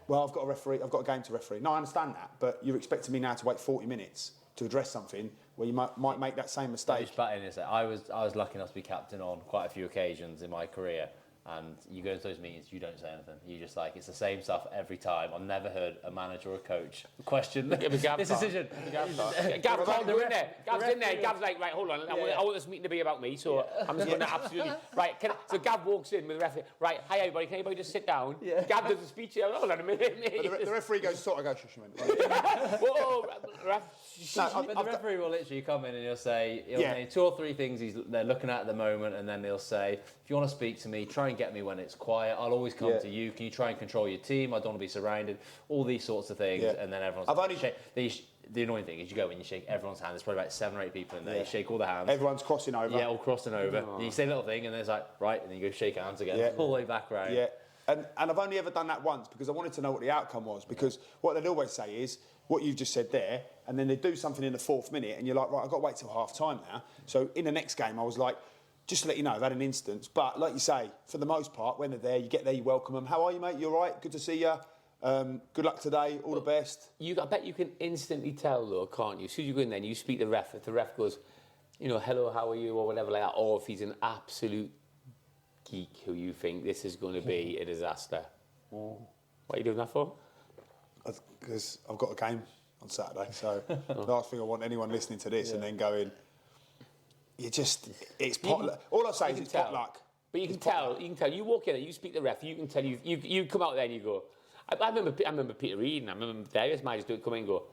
[SPEAKER 2] Well, I've got a referee. I've got a game to referee. No, I understand that, but you're expecting me now to wait 40 minutes to address something where you might make that same mistake.
[SPEAKER 4] Just batting is that I was lucky enough to be captain on quite a few occasions in my career, and you go to those meetings, you don't say anything. You just like it's the same stuff every time. I've never heard a manager or a coach question this decision.
[SPEAKER 3] Gav can't do it there. Gav's in there. Gav's like, right, hold on. I want this meeting to be about me, so I'm just going to absolutely right. So Gav walks in with the referee. Right, hi everybody. Can anybody just sit down? Gav does a speech. Hold on a minute.
[SPEAKER 2] But the referee goes, sort of go, shush, man.
[SPEAKER 3] Whoa, ref.
[SPEAKER 4] But the referee will literally come in and he'll say, name 2 or 3 things they're looking at the moment, and then he'll say, if you want to speak to me, try and get me when it's quiet. I'll always come to you. Can you try and control your team? I don't want to be surrounded. All these sorts of things, and then everyone's. The annoying thing is you go and you shake everyone's hand. There's probably about 7 or 8 people in there. You shake all the hands.
[SPEAKER 2] Everyone's crossing over.
[SPEAKER 4] Yeah, all crossing over. And you say a little thing, and then it's like, right, and then you go shake hands again, all the way back round.
[SPEAKER 2] Yeah, and I've only ever done that once because I wanted to know what the outcome was. Because what they'd always say is what you've just said there, and then they do something in the 4th minute, and you're like, right, I've got to wait till half time now. So in the next game, I was like, just to let you know, I've had an instance. But like you say, for the most part, when they're there, you get there, you welcome them. How are you, mate? You all right? Good to see you. Good luck today. All the best.
[SPEAKER 3] I bet you can instantly tell, though, can't you? As soon as you go in there and you speak to the ref, if the ref goes, hello, how are you, or whatever like that, or if he's an absolute geek who you think this is going to be a disaster. What are you doing that for?
[SPEAKER 2] Because I've got a game on Saturday. So the last thing I want anyone listening to this and then going, it's potluck. All I say is it's potluck.
[SPEAKER 3] But you can tell. You walk in there, you speak to the ref, you can tell. You come out there and you go. I remember Peter Reid and I remember various managers come in and go,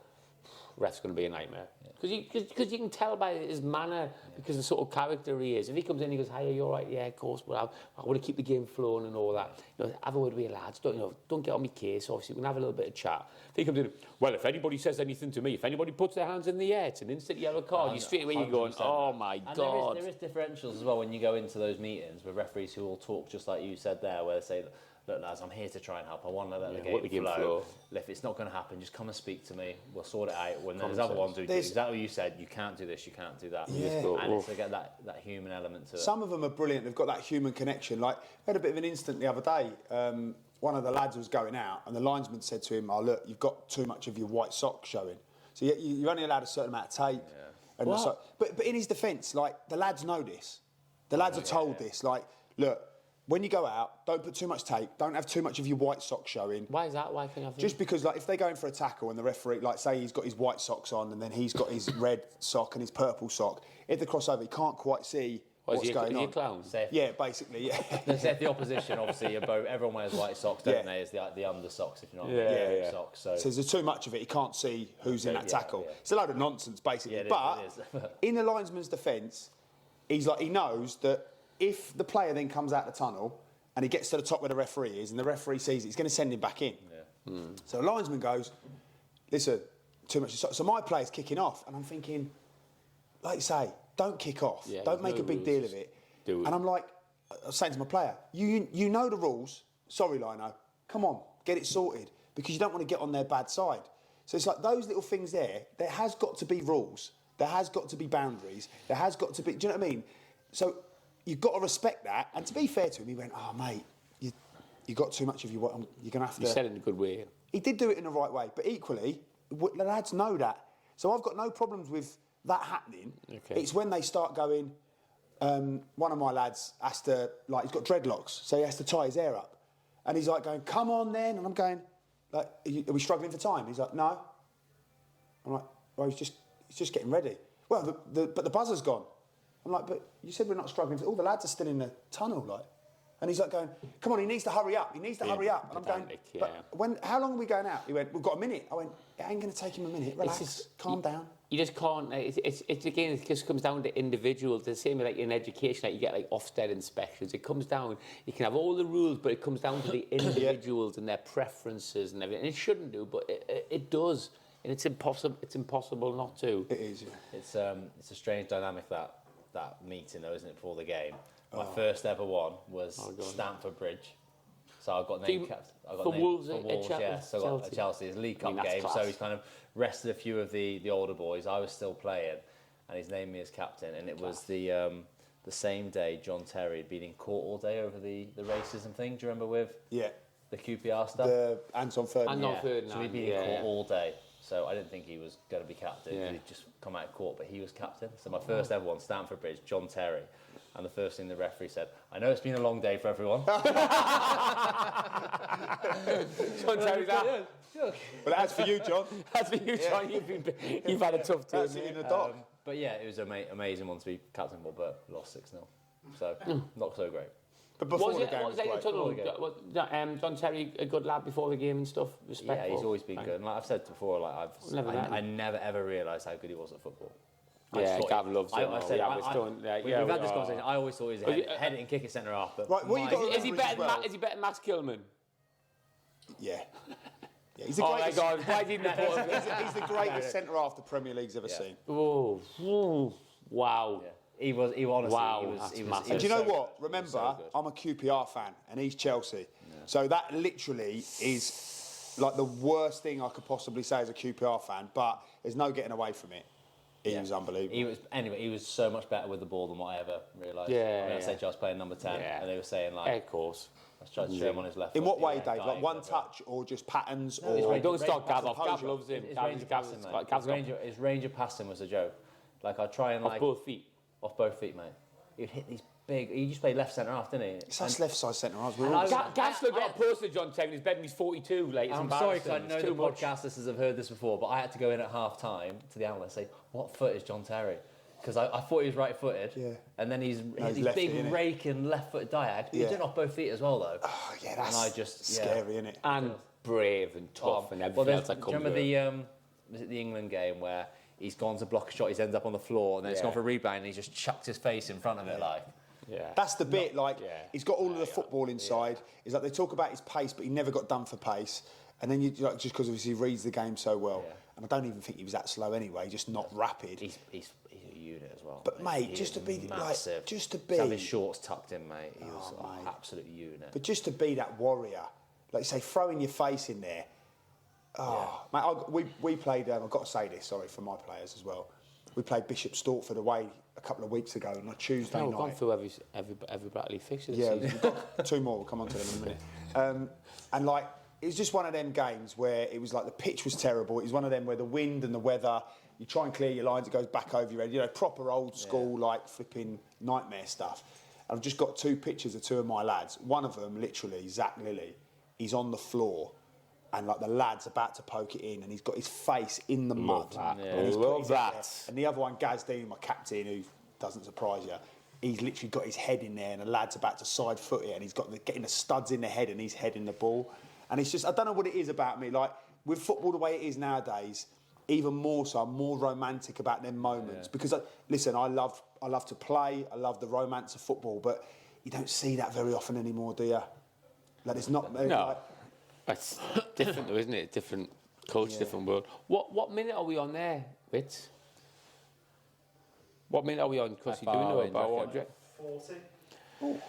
[SPEAKER 3] ref's going to be a nightmare. Because you can tell by his manner, because the sort of character he is. If he comes in and he goes, hi, are you all right? Yeah, of course, but I want to keep the game flowing and all that. Have a word with your lads. Don't get on my case. Obviously, we can have a little bit of chat. If he comes in, well, if anybody says anything to me, if anybody puts their hands in the air, it's an instant yellow card. You straight away you're going, oh my God.
[SPEAKER 4] There is differentials as well when you go into those meetings with referees who will talk just like you said there, where they say, look, lads, I'm here to try and help. I want to let the game flow. If it's not going to happen, just come and speak to me. We'll sort it out. When there's other ones who do exactly what you said, you can't do this, you can't do that. And it's to get that human element to it.
[SPEAKER 2] Some of them are brilliant. They've got that human connection. Like, I had a bit of an instant the other day. one of the lads was going out, and the linesman said to him, "Oh look, you've got too much of your white sock showing. So you're only allowed a certain amount of tape."
[SPEAKER 4] Yeah.
[SPEAKER 2] And but in his defence, like the lads know this. The lads are told this. Like, look, when you go out, don't put too much tape. Don't have too much of your white sock showing.
[SPEAKER 3] Why is that? Why can I have
[SPEAKER 2] Just because, like, if they're going for a tackle and the referee, like, say he's got his white socks on and then he's got his red sock and his purple sock, if they cross over, he can't quite see what's going on.
[SPEAKER 3] Is he a clown?
[SPEAKER 2] Yeah, basically, yeah.
[SPEAKER 4] Say if the opposition, obviously, everyone wears white socks, don't they? As the under socks, if you're not
[SPEAKER 3] Yeah.
[SPEAKER 4] socks. So
[SPEAKER 2] So there's too much of it, he can't see who's in that tackle.
[SPEAKER 4] yeah.
[SPEAKER 2] It's a load of nonsense, basically.
[SPEAKER 4] Yeah, it
[SPEAKER 2] but
[SPEAKER 4] is.
[SPEAKER 2] in the linesman's defence, he knows that if the player then comes out the tunnel and he gets to the top where the referee is and the referee sees it, he's going to send him back in.
[SPEAKER 4] Yeah.
[SPEAKER 2] So the linesman goes, listen, too much. So my player's kicking off, and I'm thinking, like you say, don't kick off.
[SPEAKER 3] Yeah,
[SPEAKER 2] Don't
[SPEAKER 3] there's
[SPEAKER 2] make
[SPEAKER 3] no
[SPEAKER 2] a big
[SPEAKER 3] rules,
[SPEAKER 2] deal
[SPEAKER 3] just
[SPEAKER 2] of it.
[SPEAKER 3] do it.
[SPEAKER 2] And I'm like, I was saying to my player, you know the rules. Sorry, Lino. Come on, get it sorted, because you don't want to get on their bad side. So it's like those little things there. There has got to be rules. There has got to be boundaries. There has got to be. Do you know what I mean? So you've got to respect that. And to be fair to him, he went, "Oh, mate, you got too much of your. You're going to have to."
[SPEAKER 3] You said it in a good way.
[SPEAKER 2] He did do it in the right way, but equally, the lads know that. So I've got no problems with that happening.
[SPEAKER 3] Okay.
[SPEAKER 2] It's when they start going. One of my lads has to, like, he's got dreadlocks, so he has to tie his hair up, and he's like going, "Come on, then," and I'm going, like, "Are we struggling for time?" He's like, "No." I'm like, "Well, he's just getting ready." Well, but the buzzer's gone. I'm like, "But you said we're not struggling. All the lads are still in the tunnel, like." And he's like going, "Come on, he needs to hurry up. He needs to hurry up." And I'm going,
[SPEAKER 3] pedantic,
[SPEAKER 2] "But how long are we going out?" He went, "We've got a minute." I went, "It ain't going to take him a minute. Relax, calm down."
[SPEAKER 3] You just can't. It's again. It just comes down to individuals. The same like in education, like you get like Ofsted inspections. It comes down. You can have all the rules, but it comes down to the individuals and their preferences and everything. And it shouldn't do, but it does, and it's impossible. It's impossible not to.
[SPEAKER 2] It is. Yeah.
[SPEAKER 4] It's a strange dynamic that meeting though, isn't it? Before the game, my first ever one was Stamford Bridge. So I got named captain.
[SPEAKER 3] For Wolves,
[SPEAKER 4] yeah. So I got at Chelsea. It's a League Cup game,
[SPEAKER 3] class.
[SPEAKER 4] so he's kind of rested a few of the older boys. I was still playing, and he's named me as captain. And it was the same day John Terry had been in court all day over the racism thing. Do you remember with the QPR stuff?
[SPEAKER 2] The Anton Ferdinand.
[SPEAKER 3] Anton Ferdinand.
[SPEAKER 4] So he'd been in court all day. So I didn't think he was going to be captain.
[SPEAKER 3] Yeah.
[SPEAKER 4] He'd just come out of court, but he was captain. So my first ever one, Stamford Bridge, John Terry. And the first thing the referee said, "I know it's been a long day for everyone."
[SPEAKER 3] John Terry's that.
[SPEAKER 2] But that's for you, John.
[SPEAKER 3] That's for you, John. You've had a tough day.
[SPEAKER 2] That's it in the dock.
[SPEAKER 4] But yeah, it was an amazing one to be captain for, but lost 6-0. So not so great.
[SPEAKER 2] But before
[SPEAKER 3] Was
[SPEAKER 2] the
[SPEAKER 3] it?
[SPEAKER 2] game
[SPEAKER 3] Was
[SPEAKER 2] was
[SPEAKER 3] it
[SPEAKER 2] great.
[SPEAKER 3] John Terry a good lad before the game and stuff? Respectful.
[SPEAKER 4] Yeah, he's always been good. And like I've said before, like I never ever realised how good he was at football.
[SPEAKER 3] Yeah, Gav loves him.
[SPEAKER 4] We've had this conversation. I always thought he was a head and kick at centre half. But
[SPEAKER 2] Right, what you got to
[SPEAKER 3] Is he
[SPEAKER 2] remember
[SPEAKER 3] better?
[SPEAKER 2] as well-
[SPEAKER 3] Is he better than Max Kilman?
[SPEAKER 2] Yeah. Yeah, he's the
[SPEAKER 3] Oh my
[SPEAKER 2] greatest.
[SPEAKER 3] God! Why didn't he put him?
[SPEAKER 2] He's the greatest centre half the Premier League's ever seen.
[SPEAKER 3] Oh, wow!
[SPEAKER 4] yeah. He was honestly.
[SPEAKER 3] Wow,
[SPEAKER 4] he
[SPEAKER 3] that's
[SPEAKER 4] was.
[SPEAKER 3] massive.
[SPEAKER 2] And do you know
[SPEAKER 4] so
[SPEAKER 2] what?
[SPEAKER 4] good.
[SPEAKER 2] Remember,
[SPEAKER 3] so good.
[SPEAKER 2] I'm a QPR fan and he's Chelsea. So that literally is like the worst thing I could possibly say as a QPR fan, but there's no getting away from it. He was unbelievable.
[SPEAKER 4] He was so much better with the ball than what I ever realised.
[SPEAKER 3] Yeah,
[SPEAKER 4] When I
[SPEAKER 3] yeah.
[SPEAKER 4] said I was playing number 10,
[SPEAKER 3] Yeah.
[SPEAKER 4] and they were saying like,
[SPEAKER 3] Of course.
[SPEAKER 4] I tried to show him on his left.
[SPEAKER 2] In
[SPEAKER 4] foot,
[SPEAKER 2] what
[SPEAKER 4] he
[SPEAKER 2] way,
[SPEAKER 4] went
[SPEAKER 2] Dave?
[SPEAKER 4] diving
[SPEAKER 2] Like one
[SPEAKER 4] over.
[SPEAKER 2] touch or just patterns?
[SPEAKER 4] his
[SPEAKER 2] or
[SPEAKER 4] range-
[SPEAKER 3] Don't start Gav off.
[SPEAKER 2] composure.
[SPEAKER 3] Gav loves him.
[SPEAKER 4] His
[SPEAKER 3] Gav
[SPEAKER 4] range of passing, mate.
[SPEAKER 3] Gav's
[SPEAKER 4] His range of passing was a joke. Like I'd try and
[SPEAKER 3] off
[SPEAKER 4] like
[SPEAKER 3] both feet.
[SPEAKER 4] off both feet, mate. He'd hit these big. He just played left centre half, didn't he?
[SPEAKER 2] It's us left side centre halves. We're
[SPEAKER 4] And
[SPEAKER 2] all
[SPEAKER 4] I
[SPEAKER 2] the
[SPEAKER 4] was-
[SPEAKER 2] same.
[SPEAKER 3] Gav's still got a poster of John Terry in his bed and he's 42. Like, it's
[SPEAKER 4] I'm sorry because I
[SPEAKER 3] embarrassing.
[SPEAKER 4] know
[SPEAKER 3] It's
[SPEAKER 4] the
[SPEAKER 3] too much.
[SPEAKER 4] podcast listeners have heard this before, but I had to go in at half time to the analyst and say, "What foot is John Terry?" Because I thought he was right-footed,
[SPEAKER 2] Yeah.
[SPEAKER 4] and then he's hit
[SPEAKER 2] he's
[SPEAKER 4] these
[SPEAKER 2] lefty,
[SPEAKER 4] big
[SPEAKER 2] innit?
[SPEAKER 4] raking left-footed diag. He's
[SPEAKER 2] Yeah.
[SPEAKER 4] doing off both feet as well, though.
[SPEAKER 2] Oh, yeah, that's
[SPEAKER 4] I just-
[SPEAKER 2] scary, isn't it?
[SPEAKER 3] And brave and tough and everything else that
[SPEAKER 4] do
[SPEAKER 3] comes
[SPEAKER 4] you remember
[SPEAKER 3] with it.
[SPEAKER 4] was it the England game where he's gone to block a shot, he's ended up on the floor, and then he's
[SPEAKER 3] Yeah.
[SPEAKER 4] gone for a rebound, and he's just chucked his face in front of it, like.
[SPEAKER 3] Yeah.
[SPEAKER 2] That's the bit, like,
[SPEAKER 3] yeah.
[SPEAKER 2] he's got all of the football inside. It's like they talk about his pace, but he never got done for pace. And then you like, just because obviously he reads the game so well.
[SPEAKER 4] Yeah.
[SPEAKER 2] And I don't even think he was that slow anyway, just not rapid.
[SPEAKER 4] He's a unit as well.
[SPEAKER 2] But, mate,
[SPEAKER 4] He
[SPEAKER 2] just
[SPEAKER 4] is
[SPEAKER 2] to be, like,
[SPEAKER 4] massive.
[SPEAKER 2] just to
[SPEAKER 4] To have
[SPEAKER 2] be-
[SPEAKER 4] his shorts tucked in, mate. He was
[SPEAKER 2] mate.
[SPEAKER 4] an absolute unit.
[SPEAKER 2] But just to be that warrior, like you say, throwing your face in there. Oh, mate, we played, I've got to say this, sorry, for my players as well. We played Bishop Stortford away a couple of weeks ago on a Tuesday
[SPEAKER 3] No, we've gone
[SPEAKER 2] night.
[SPEAKER 3] through every Bradley fixture this
[SPEAKER 2] Yeah,
[SPEAKER 3] season.
[SPEAKER 2] we've got two more, we'll come on to them in a minute. And like, it was just one of them games where it was like the pitch was terrible. It was one of them where the wind and the weather, you try and clear your lines, it goes back over your head. You know, proper old school, like flipping nightmare stuff. I've just got 2 pictures of 2 of my lads. One of them, literally, Zach Lilly, he's on the floor. And like the lad's about to poke it in, and he's got his face in the mud. And he's put his head there. And the other one, Gaz Dean, my captain, who doesn't surprise you, he's literally got his head in there, and the lad's about to side foot it, and he's got getting the studs in the head, and he's heading the ball. And it's just, I don't know what it is about me. Like with football the way it is nowadays, even more so, I'm more romantic about them moments because listen, I love to play, I love the romance of football, but you don't see that very often anymore, do you? Like it's not.
[SPEAKER 3] No.
[SPEAKER 2] Like,
[SPEAKER 3] That's different, though, isn't it? Different culture, different world. What minute are we on there, Wits? What minute are we on? Because you do know about what?
[SPEAKER 5] 40.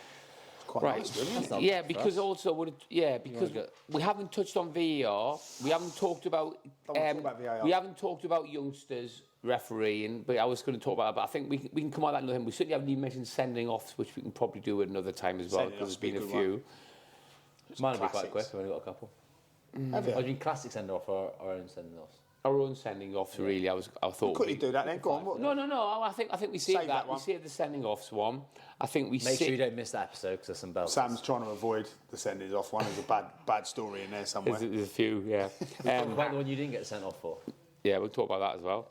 [SPEAKER 2] quite
[SPEAKER 3] Right.
[SPEAKER 2] nice, really, isn't it?
[SPEAKER 3] Yeah, because also, because we haven't touched on VAR. We haven't talked about.
[SPEAKER 2] Don't want to talk about VAR.
[SPEAKER 3] We haven't talked about youngsters refereeing, but I was going to talk about that. But I think we can come on that another time. We certainly haven't even mentioned sending offs, which we can probably do at another time as well,
[SPEAKER 2] Sending
[SPEAKER 3] because
[SPEAKER 2] offs
[SPEAKER 3] there's been a
[SPEAKER 2] be a good
[SPEAKER 3] few.
[SPEAKER 4] Mine will be quite
[SPEAKER 2] classics.
[SPEAKER 4] quick. I've only got a couple.
[SPEAKER 2] Have you?
[SPEAKER 4] I mean, classic send off or our own sending offs.
[SPEAKER 3] Our own sending offs, really. I thought.
[SPEAKER 2] Quickly do that then. Go on. What,
[SPEAKER 3] No. I think we
[SPEAKER 2] Save
[SPEAKER 3] saved
[SPEAKER 2] that
[SPEAKER 3] that. We
[SPEAKER 2] one.
[SPEAKER 3] saved the sending offs one. I think we
[SPEAKER 4] Make sure you don't miss that episode because there's some bells.
[SPEAKER 2] Sam's trying to avoid the sending off one. There's a bad story in there somewhere.
[SPEAKER 3] There's a few, yeah.
[SPEAKER 4] What about the one you didn't get sent off for?
[SPEAKER 3] Yeah, we'll talk about that as well.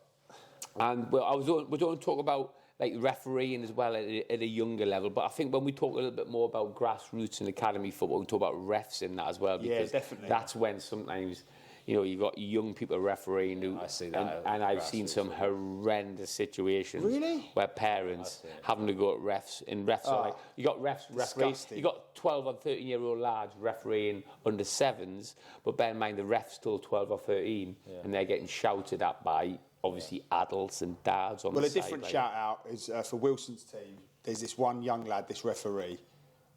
[SPEAKER 3] And we're going to talk about like refereeing as well at a younger level. But I think when we talk a little bit more about grassroots and academy football, we talk about refs in that as well.
[SPEAKER 2] Yeah,
[SPEAKER 3] Because
[SPEAKER 2] definitely.
[SPEAKER 3] that's when sometimes, you've got young people refereeing who,
[SPEAKER 4] I see that
[SPEAKER 3] and
[SPEAKER 4] at
[SPEAKER 3] I've seen some
[SPEAKER 4] grassroots.
[SPEAKER 3] horrendous situations
[SPEAKER 2] Really?
[SPEAKER 3] where parents
[SPEAKER 4] I've seen it.
[SPEAKER 3] having to go at refs, and refs are like, you got refs refereeing,
[SPEAKER 2] Disgusting.
[SPEAKER 3] you got 12 or 13-year-old lads refereeing under sevens, but bear in mind the ref's still 12 or 13, and they're getting shouted at by obviously adults and dads on
[SPEAKER 2] Well,
[SPEAKER 3] the
[SPEAKER 2] a different
[SPEAKER 3] sideline.
[SPEAKER 2] shout out is for Wilson's team. There's this one young lad, this referee.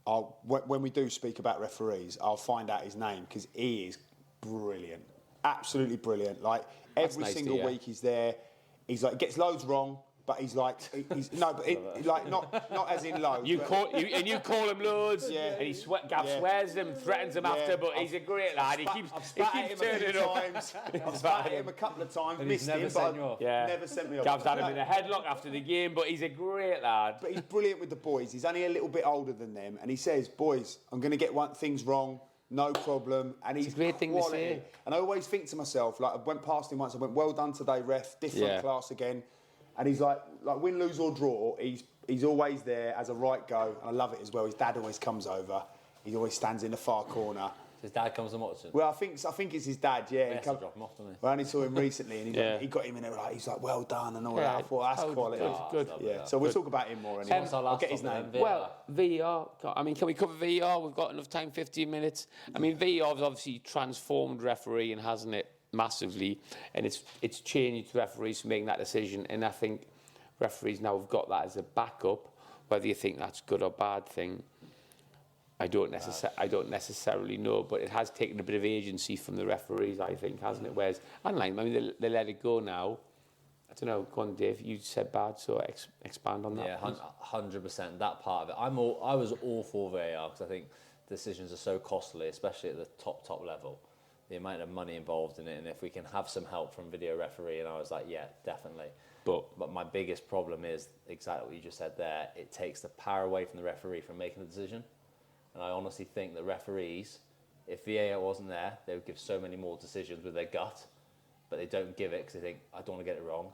[SPEAKER 2] When we do speak about referees, I'll find out his name because he is brilliant, absolutely brilliant. Like every
[SPEAKER 3] nice to
[SPEAKER 2] single
[SPEAKER 3] hear.
[SPEAKER 2] week he's there. He's like gets loads wrong, but he's like not as in loads.
[SPEAKER 3] You
[SPEAKER 2] but-
[SPEAKER 3] call him loads,
[SPEAKER 2] Yeah.
[SPEAKER 3] and he Gav
[SPEAKER 2] Yeah.
[SPEAKER 3] swears him, threatens him after, but he's a great lad. He
[SPEAKER 2] I've
[SPEAKER 3] keeps
[SPEAKER 2] spat at him a
[SPEAKER 3] turning
[SPEAKER 2] few
[SPEAKER 3] up.
[SPEAKER 2] times. I've spat at him a couple of times,
[SPEAKER 4] And
[SPEAKER 2] missed
[SPEAKER 4] he's never
[SPEAKER 2] him,
[SPEAKER 4] sent
[SPEAKER 2] but
[SPEAKER 4] you off.
[SPEAKER 3] Yeah.
[SPEAKER 2] never sent me off.
[SPEAKER 3] Gav's had him in a headlock after the game, but he's a great lad.
[SPEAKER 2] But he's brilliant with the boys. He's only a little bit older than them, and he says, "Boys, I'm going to get things wrong, no problem." And he's
[SPEAKER 3] a great thing to
[SPEAKER 2] quality.
[SPEAKER 3] say.
[SPEAKER 2] And I always think to myself, like I went past him once. I went, "Well done today, ref. Different
[SPEAKER 3] Yeah.
[SPEAKER 2] class again." And he's like win, lose or draw. He's always there as a right go, and I love it as well. His dad always comes over. He always stands in the far corner.
[SPEAKER 4] His dad comes and watches.
[SPEAKER 2] Well, I think it's his dad. Yeah,
[SPEAKER 4] He has to drop him off, doesn't he?
[SPEAKER 2] Well, I only saw him recently, and
[SPEAKER 3] Yeah.
[SPEAKER 2] he got him in there. Like, he's like, "Well done," and all
[SPEAKER 3] Yeah.
[SPEAKER 2] that. I thought that's
[SPEAKER 3] Oh,
[SPEAKER 2] quality.
[SPEAKER 3] good.
[SPEAKER 2] Yeah. So we'll talk about him more anyway.
[SPEAKER 4] What's our
[SPEAKER 2] I'll
[SPEAKER 4] last
[SPEAKER 2] get his
[SPEAKER 4] topic
[SPEAKER 2] name.
[SPEAKER 4] then?
[SPEAKER 3] Well, VR. I mean, can we cover VR? We've got enough time, 15 minutes. I mean, VR has obviously transformed refereeing, hasn't it, massively, and it's changed referees from making that decision. And I think referees now have got that as a backup. Whether you think that's good or bad thing, I don't necessarily know, but it has taken a bit of agency from the referees, I think, hasn't it? Whereas, unlike, I mean, they let it go now. I don't know, go on, Dave. You said bad, so expand on that.
[SPEAKER 4] Yeah,
[SPEAKER 3] please.
[SPEAKER 4] 100%. That part of it. I was all for VAR because I think decisions are so costly, especially at the top level. The amount of money involved in it, and if we can have some help from video referee, and I was like, yeah, definitely. But my biggest problem is exactly what you just said there. It takes the power away from the referee from making the decision. And I honestly think that referees, if VAR wasn't there, they would give so many more decisions with their gut, but they don't give it because they think, I don't want to get it wrong.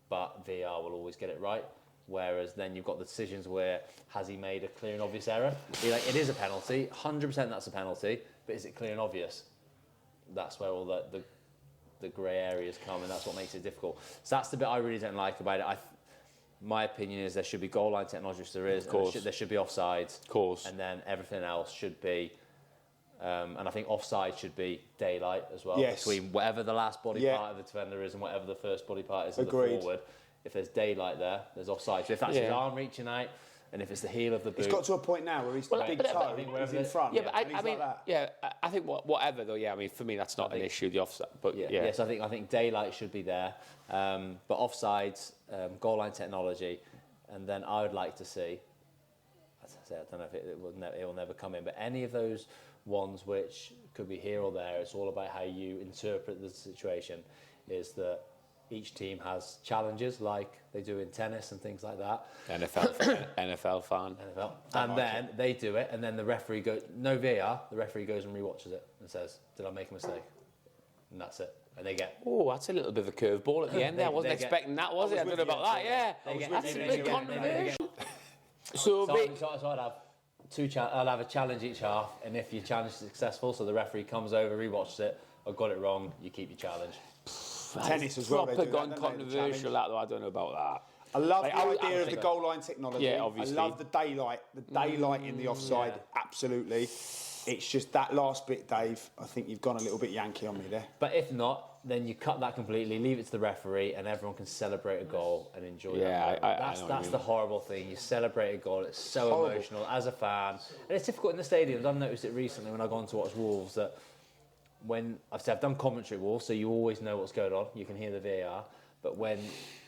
[SPEAKER 4] But VAR will always get it right. Whereas then you've got the decisions where, has he made a clear and obvious error? You're like, it is a penalty, 100% that's a penalty, but is it clear and obvious? That's where all the grey areas come, and that's what makes it difficult. So that's the bit I really don't like about it. My opinion is there should be goal line technology, which there is.
[SPEAKER 3] Of course.
[SPEAKER 4] There should be offsides.
[SPEAKER 3] Of course.
[SPEAKER 4] And then everything else should be, and I think offside should be daylight as well.
[SPEAKER 2] Yes.
[SPEAKER 4] Between whatever the last body
[SPEAKER 2] Yeah.
[SPEAKER 4] part of the defender is and whatever the first body part is of
[SPEAKER 2] Agreed.
[SPEAKER 4] the forward. If there's daylight there, there's offside. So if that's his arm reaching out, and if it's the heel of the boot.
[SPEAKER 2] It's got to a point now where he's
[SPEAKER 3] Well,
[SPEAKER 2] big
[SPEAKER 3] but-
[SPEAKER 2] toe,
[SPEAKER 3] but-
[SPEAKER 2] he's in front.
[SPEAKER 3] Yeah, but
[SPEAKER 2] and he's
[SPEAKER 3] I mean,
[SPEAKER 2] like that.
[SPEAKER 3] yeah, I think whatever though. Yeah, I mean, for me that's not an issue. The offside, but yeah.
[SPEAKER 4] So I think daylight should be there, but offsides, goal line technology, and then I would like to see. As I say, I don't know if it will never come in, but any of those ones which could be here or there. It's all about how you interpret the situation. Is that each team has challenges like they do in tennis and things like that.
[SPEAKER 3] NFL fan.
[SPEAKER 4] And then they do it, and then the referee goes, no VAR, the referee goes and rewatches it and says, did I make a mistake? And that's it. And they get...
[SPEAKER 3] Oh, that's a little bit of a curveball at the end there. I wasn't expecting that, was it? I don't know about that, yeah. That's a bit controversial. So
[SPEAKER 4] I'd have I'd have a challenge each half, and if your challenge is successful, so the referee comes over, rewatches it, I got it wrong, you keep your challenge.
[SPEAKER 2] Tennis as well.
[SPEAKER 3] Proper gone controversial, that though. I don't know about that.
[SPEAKER 2] I love the idea of the goal line technology.
[SPEAKER 3] Yeah, obviously.
[SPEAKER 2] I love the daylight in the offside.
[SPEAKER 4] Yeah.
[SPEAKER 2] Absolutely. It's just that last bit, Dave. I think you've gone a little bit Yankee on me there.
[SPEAKER 4] But if not, then you cut that completely, leave it to the referee, and everyone can celebrate a goal and enjoy
[SPEAKER 3] Yeah,
[SPEAKER 4] that. That's the horrible thing. You celebrate a goal. It's so emotional as a fan, and it's difficult in the stadiums. I've noticed it recently when I've gone to watch Wolves that when I've done commentary at Wolves, so you always know what's going on. You can hear the VAR, but when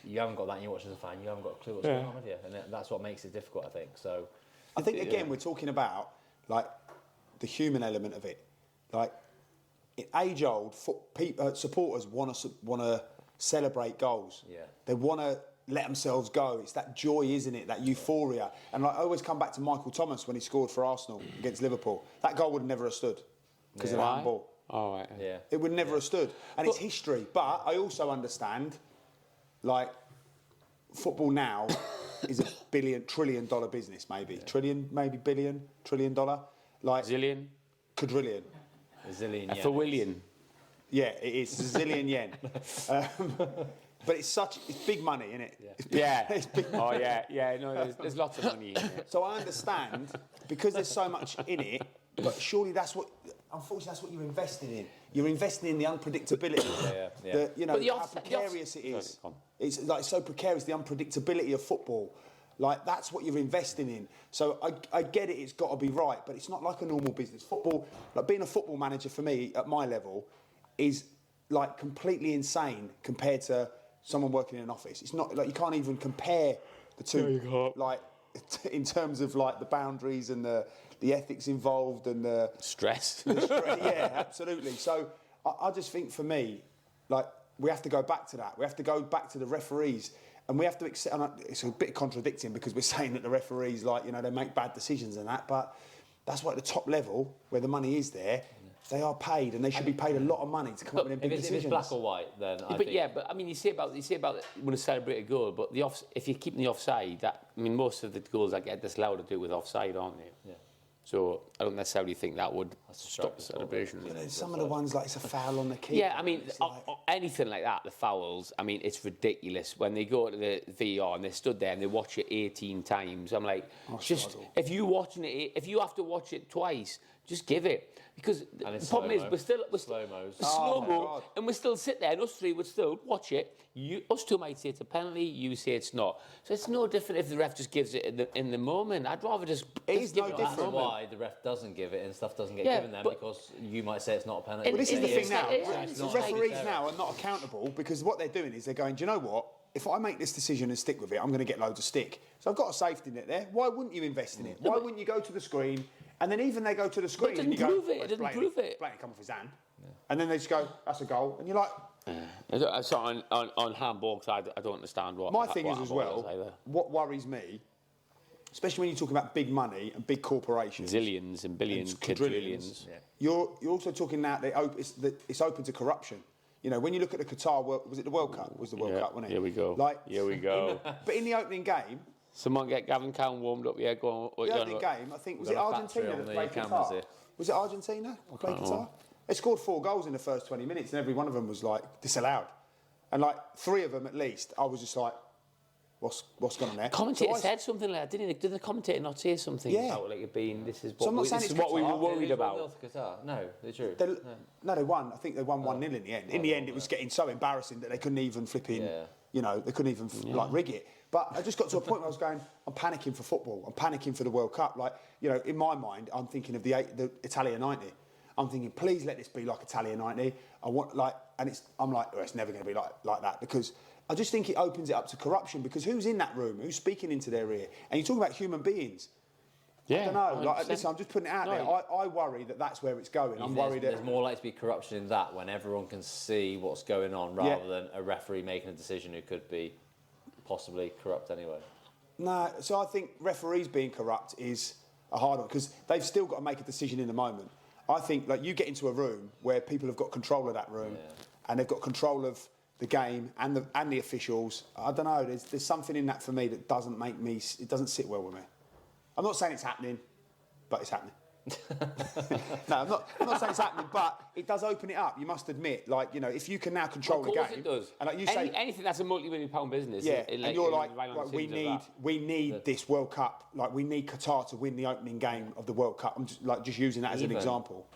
[SPEAKER 4] you haven't got that and you watch as a fan, you haven't got a clue what's going on with you, and that's what makes it difficult, I think. So,
[SPEAKER 2] I think again we're talking about like the human element of it, like. Age-old supporters want to celebrate goals.
[SPEAKER 4] Yeah.
[SPEAKER 2] They want to let themselves go. It's that joy, isn't it? That euphoria. And like, I always come back to Michael Thomas when he scored for Arsenal against Liverpool. That goal would never have stood because of the handball.
[SPEAKER 3] Oh, right.
[SPEAKER 4] Yeah.
[SPEAKER 2] It would never have stood. And it's history. But I also understand, like, football now is a trillion dollar business, maybe. Yeah. Trillion, maybe billion, $1 trillion. Like,
[SPEAKER 3] Zillion?
[SPEAKER 2] Quadrillion.
[SPEAKER 4] A zillion yen.
[SPEAKER 3] For William.
[SPEAKER 2] Yeah, it is. It's a zillion yen. But it's big money, isn't it?
[SPEAKER 4] Yeah.
[SPEAKER 2] It's big,
[SPEAKER 3] Yeah.
[SPEAKER 2] it's big money.
[SPEAKER 3] Oh, yeah. No, there's lots of money in it.
[SPEAKER 2] So I understand, because there's so much in it, but surely unfortunately, that's what you're investing in. You're investing in the unpredictability.
[SPEAKER 4] Yeah.
[SPEAKER 2] How precarious it is. It's like so precarious, the unpredictability of football. Like, that's what you're investing in. So I get it, it's got to be right, but it's not like a normal business. Football, like being a football manager for me, at my level, is like completely insane compared to someone working in an office. It's not, like, you can't even compare the two, like, in terms of, like, the boundaries and the ethics involved and the...
[SPEAKER 3] Stress.
[SPEAKER 2] Yeah, absolutely. So I just think, for me, like, we have to go back to that. We have to go back to the referees. And we have to accept, and it's a bit contradicting because we're saying that the referees, like, they make bad decisions and that, but that's why at the top level, where the money is there, they are paid, and they should be paid a lot of money to come up with big decisions.
[SPEAKER 4] If it's black or white, then I think...
[SPEAKER 3] But I mean, you say about when to celebrate a goal, but if you're keeping the offside, most of the goals that get disallowed are to do with offside, aren't they?
[SPEAKER 4] Yeah.
[SPEAKER 3] So I don't necessarily think that would stop the celebration.
[SPEAKER 2] Some of the ones, like, it's a foul on the keeper.
[SPEAKER 3] Yeah, I mean, anything like that, the fouls, I mean, it's ridiculous. When they go to the VR and they stood there and they watch it 18 times, I'm like, if you have to watch it twice, just give it. Because the problem is, we're
[SPEAKER 4] slow-mos.
[SPEAKER 3] Slow-mo, and we still sit there, and us three would still watch it. Us two might say it's a penalty, you say it's not. So it's no different if the ref just gives it in the moment. I'd rather just give it.
[SPEAKER 4] That's why the ref doesn't give it and stuff doesn't get given then, because you might say it's not a penalty.
[SPEAKER 2] Well, this is the thing now. Referees now are not accountable because what they're doing is they're going, do you know what? If I make this decision and stick with it, I'm going to get loads of stick. So I've got a safety net there. Why wouldn't you invest in it? Why wouldn't you go to the screen? And then even they go to the screen and you go,
[SPEAKER 3] it didn't prove it.
[SPEAKER 2] Blatantly come off his hand. Yeah. And then they just go, that's a goal. And you're like...
[SPEAKER 3] So on handball, I don't understand what...
[SPEAKER 2] My thing is as well, what worries me, especially when you're talking about big money and big corporations...
[SPEAKER 3] Zillions and billions, quadrillions.
[SPEAKER 2] Yeah. You're also talking now that it's open to corruption. When you look at the Qatar, was it the World Cup? Was the World Cup, wasn't it?
[SPEAKER 3] Here we go. Here we go.
[SPEAKER 2] But in the opening game...
[SPEAKER 3] Someone get Gavin Cowan warmed up, going...
[SPEAKER 2] The opening game, I think, was it Argentina that played Qatar? Was it Argentina that played Qatar? They scored 4 goals in the first 20 minutes and every one of them was, like, disallowed. And, like, 3 of them at least, I was just like, what's going on there?
[SPEAKER 3] The commentator said something like that, didn't he? Did the commentator not say something about, like, it being, this is what we were worried about?
[SPEAKER 4] No, they drew.
[SPEAKER 2] No, they won. I think they won 1-0 in the end. In the end, it was getting so embarrassing that they couldn't even flip in, they couldn't even, like, rig it. But I just got to a point where I was going, I'm panicking for football. I'm panicking for the World Cup. Like, in my mind, I'm thinking of the Italia 90. I'm thinking, please let this be like Italia 90. I want, like, and I'm like, oh, it's never going to be like that, because I just think it opens it up to corruption, because who's in that room? Who's speaking into their ear? And you're talking about human beings.
[SPEAKER 3] Yeah,
[SPEAKER 2] I don't know. Like,
[SPEAKER 3] 100%.
[SPEAKER 2] listen, I'm just putting it out there.
[SPEAKER 3] No.
[SPEAKER 2] I worry that that's where it's going. I'm worried
[SPEAKER 4] there's
[SPEAKER 2] that
[SPEAKER 4] more likely to be corruption in that when everyone can see what's going on rather than a referee making a decision who could be possibly corrupt anyway.
[SPEAKER 2] no. So I think referees being corrupt is a hard one because they've still got to make a decision in the moment. I think like you get into a room where people have got control of that room and they've got control of the game and the officials. I don't know. There's something in that for me that doesn't make me. It doesn't sit well with me. I'm not saying it's happening, but it's happening. No, I'm not saying it's happening, but it does open it up. You must admit, like if you can now control
[SPEAKER 3] Of
[SPEAKER 2] the
[SPEAKER 3] course
[SPEAKER 2] game,
[SPEAKER 3] it does.
[SPEAKER 2] and like you
[SPEAKER 3] Any-
[SPEAKER 2] say,
[SPEAKER 3] anything that's a multi-million-pound business.
[SPEAKER 2] yeah,
[SPEAKER 3] in
[SPEAKER 2] and you're
[SPEAKER 3] in
[SPEAKER 2] like,
[SPEAKER 3] right on the
[SPEAKER 2] we
[SPEAKER 3] terms of
[SPEAKER 2] need
[SPEAKER 3] that.
[SPEAKER 2] this World Cup. Like we need Qatar to win the opening game of the World Cup. I'm just using that as an
[SPEAKER 4] Even
[SPEAKER 2] example.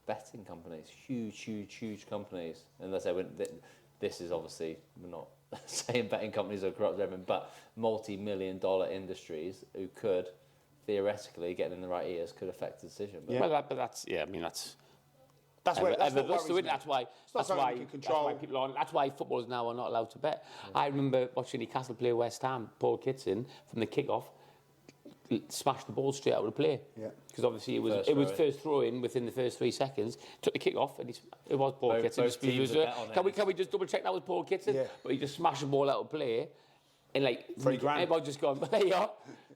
[SPEAKER 4] Betting companies, huge companies, and let's say this is obviously, we're not saying betting companies are corrupt, but multi-million-dollar industries who could theoretically, getting in the right ears, could affect the decision. But
[SPEAKER 3] Well, but that's I mean that's.
[SPEAKER 2] That's where that's what
[SPEAKER 3] That's
[SPEAKER 2] worries me.
[SPEAKER 3] That's why.
[SPEAKER 2] It's not
[SPEAKER 3] That's
[SPEAKER 2] something
[SPEAKER 3] why.
[SPEAKER 2] we can
[SPEAKER 3] That's
[SPEAKER 2] control.
[SPEAKER 3] why people aren't. That's why footballers now are not allowed to bet. I remember watching Newcastle play West Ham. Paul Kitson from the kick-off smashed the ball straight out of the play.
[SPEAKER 2] Yeah.
[SPEAKER 3] Because obviously it was
[SPEAKER 4] First
[SPEAKER 3] first throw in within the first 3 seconds. Took the kick off and it was Paul
[SPEAKER 4] Both-
[SPEAKER 3] Kitson.
[SPEAKER 4] both teams have bet on it.
[SPEAKER 3] Can we just double check that was Paul Kitson?
[SPEAKER 2] Yeah.
[SPEAKER 3] But he just smashed the ball out of play. And like
[SPEAKER 2] $3,000.
[SPEAKER 3] everybody just gone, there you are,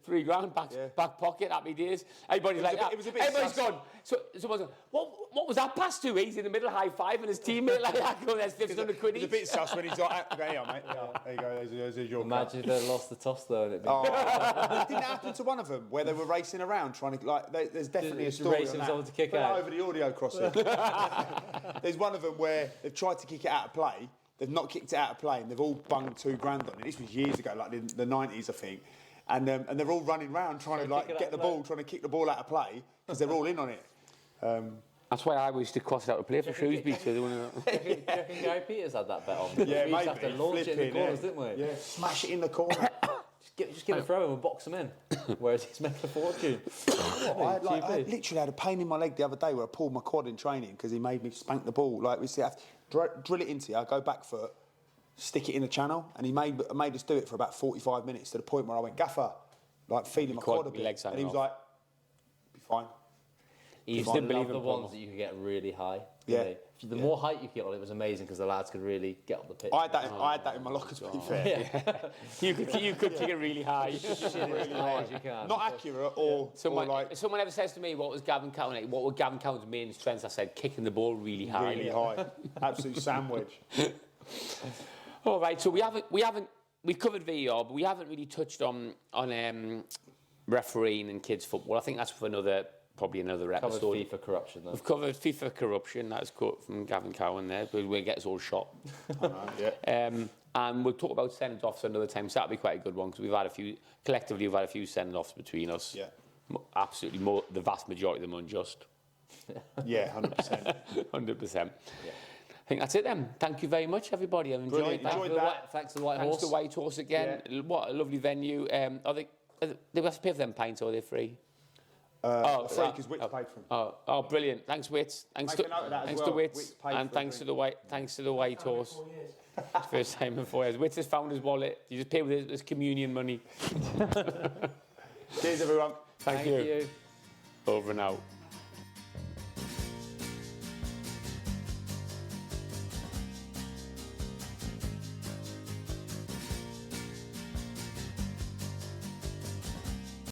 [SPEAKER 3] $3,000 back pocket, happy days. Everybody's like that.
[SPEAKER 2] it was a bit
[SPEAKER 3] Everybody's
[SPEAKER 2] sus.
[SPEAKER 3] gone. So someone's gone, what was that pass to? He's in the middle, high five, and his teammate like that going, there's 500 quid
[SPEAKER 2] It's a
[SPEAKER 3] each.
[SPEAKER 2] bit sus when he's like, okay, here, mate. There you go. There's your cup.
[SPEAKER 4] imagine they lost the toss though, and it'd be
[SPEAKER 2] It didn't happen to one of them where they were racing around trying to there's definitely a
[SPEAKER 4] Just
[SPEAKER 2] story
[SPEAKER 4] racing
[SPEAKER 2] on that.
[SPEAKER 4] someone to kick
[SPEAKER 2] Put
[SPEAKER 4] out.
[SPEAKER 2] that over the audio crossing. There's one of them where they've tried to kick it out of play. They've not kicked it out of play, and they've all bunged $2,000 on it. This was years ago, like the 90s, I think. And they're all running around trying to
[SPEAKER 4] kick it out
[SPEAKER 2] get the
[SPEAKER 4] of
[SPEAKER 2] ball, trying to kick the ball out of play because they're all in on it.
[SPEAKER 3] That's why I used to cross it out to play for Shrewsbury. So they want
[SPEAKER 4] Do you reckon Gary Peters had that bet on?
[SPEAKER 2] Yeah,
[SPEAKER 4] we used to have to launch it in the
[SPEAKER 2] flipping,
[SPEAKER 4] corners,
[SPEAKER 2] yeah.
[SPEAKER 4] didn't we?
[SPEAKER 2] Yeah, smash it in the corner.
[SPEAKER 4] Just give a throw and we'll box him in. Whereas he's making a fortune.
[SPEAKER 2] I literally had a pain in my leg the other day where I pulled my quad in training because he made me spank the ball. Like we see, drill it into you, go back foot, stick it in the channel, and he made us do it for about 45 minutes to the point where I went, Gaffer, like feeling my quad a
[SPEAKER 3] my
[SPEAKER 2] bit,
[SPEAKER 3] legs
[SPEAKER 2] and he was
[SPEAKER 3] hanging
[SPEAKER 2] like, "Be fine."
[SPEAKER 4] He used
[SPEAKER 3] didn't
[SPEAKER 4] to
[SPEAKER 3] believe
[SPEAKER 4] love the
[SPEAKER 3] in
[SPEAKER 4] ones
[SPEAKER 3] football.
[SPEAKER 4] that you could get really high.
[SPEAKER 2] Yeah.
[SPEAKER 4] didn't he? The more height you could get on it was amazing because the lads could really get up the pitch.
[SPEAKER 2] I had that in my locker, to be fair.
[SPEAKER 3] you could kick it really high.
[SPEAKER 4] Shit it as high as you can.
[SPEAKER 2] Not accurate or like
[SPEAKER 3] Someone ever says to me, what were Gavin Cowan's main strengths? I said, kicking the ball really high.
[SPEAKER 2] really high. Absolute sandwich.
[SPEAKER 3] All right, so we've covered VAR, but we haven't really touched on refereeing and kids football. I think that's for probably another
[SPEAKER 4] Covered
[SPEAKER 3] episode.
[SPEAKER 4] FIFA corruption though.
[SPEAKER 3] We've covered FIFA corruption. That's a quote from Gavin Cowan there, but we'll get us all shot. And we'll talk about send-offs another time. So that'll be quite a good one because we've had a few send-offs between us.
[SPEAKER 2] Yeah.
[SPEAKER 3] Absolutely, the vast majority of them unjust.
[SPEAKER 2] Yeah, 100%.
[SPEAKER 3] 100%. I think that's it then. Thank you very much, everybody. I've enjoyed
[SPEAKER 2] Brilliant.
[SPEAKER 3] that.
[SPEAKER 2] Enjoyed that.
[SPEAKER 4] Thanks to the White
[SPEAKER 3] Thanks
[SPEAKER 4] Horse.
[SPEAKER 3] to White Horse again. What a lovely venue. Are they have to pay for them pints, or are they free?
[SPEAKER 2] Free because Wits paid for him.
[SPEAKER 3] Oh, brilliant! Thanks, Wits. Thanks
[SPEAKER 2] Make a note of that as
[SPEAKER 3] thanks
[SPEAKER 2] well.
[SPEAKER 3] to Wits,
[SPEAKER 2] Wits paid
[SPEAKER 3] and
[SPEAKER 2] for
[SPEAKER 3] thanks
[SPEAKER 2] the
[SPEAKER 3] to the White Horse. First time in 4 years. Wits has found his wallet. You just pay with his communion money.
[SPEAKER 2] Cheers, everyone.
[SPEAKER 3] Thank you. Over and out.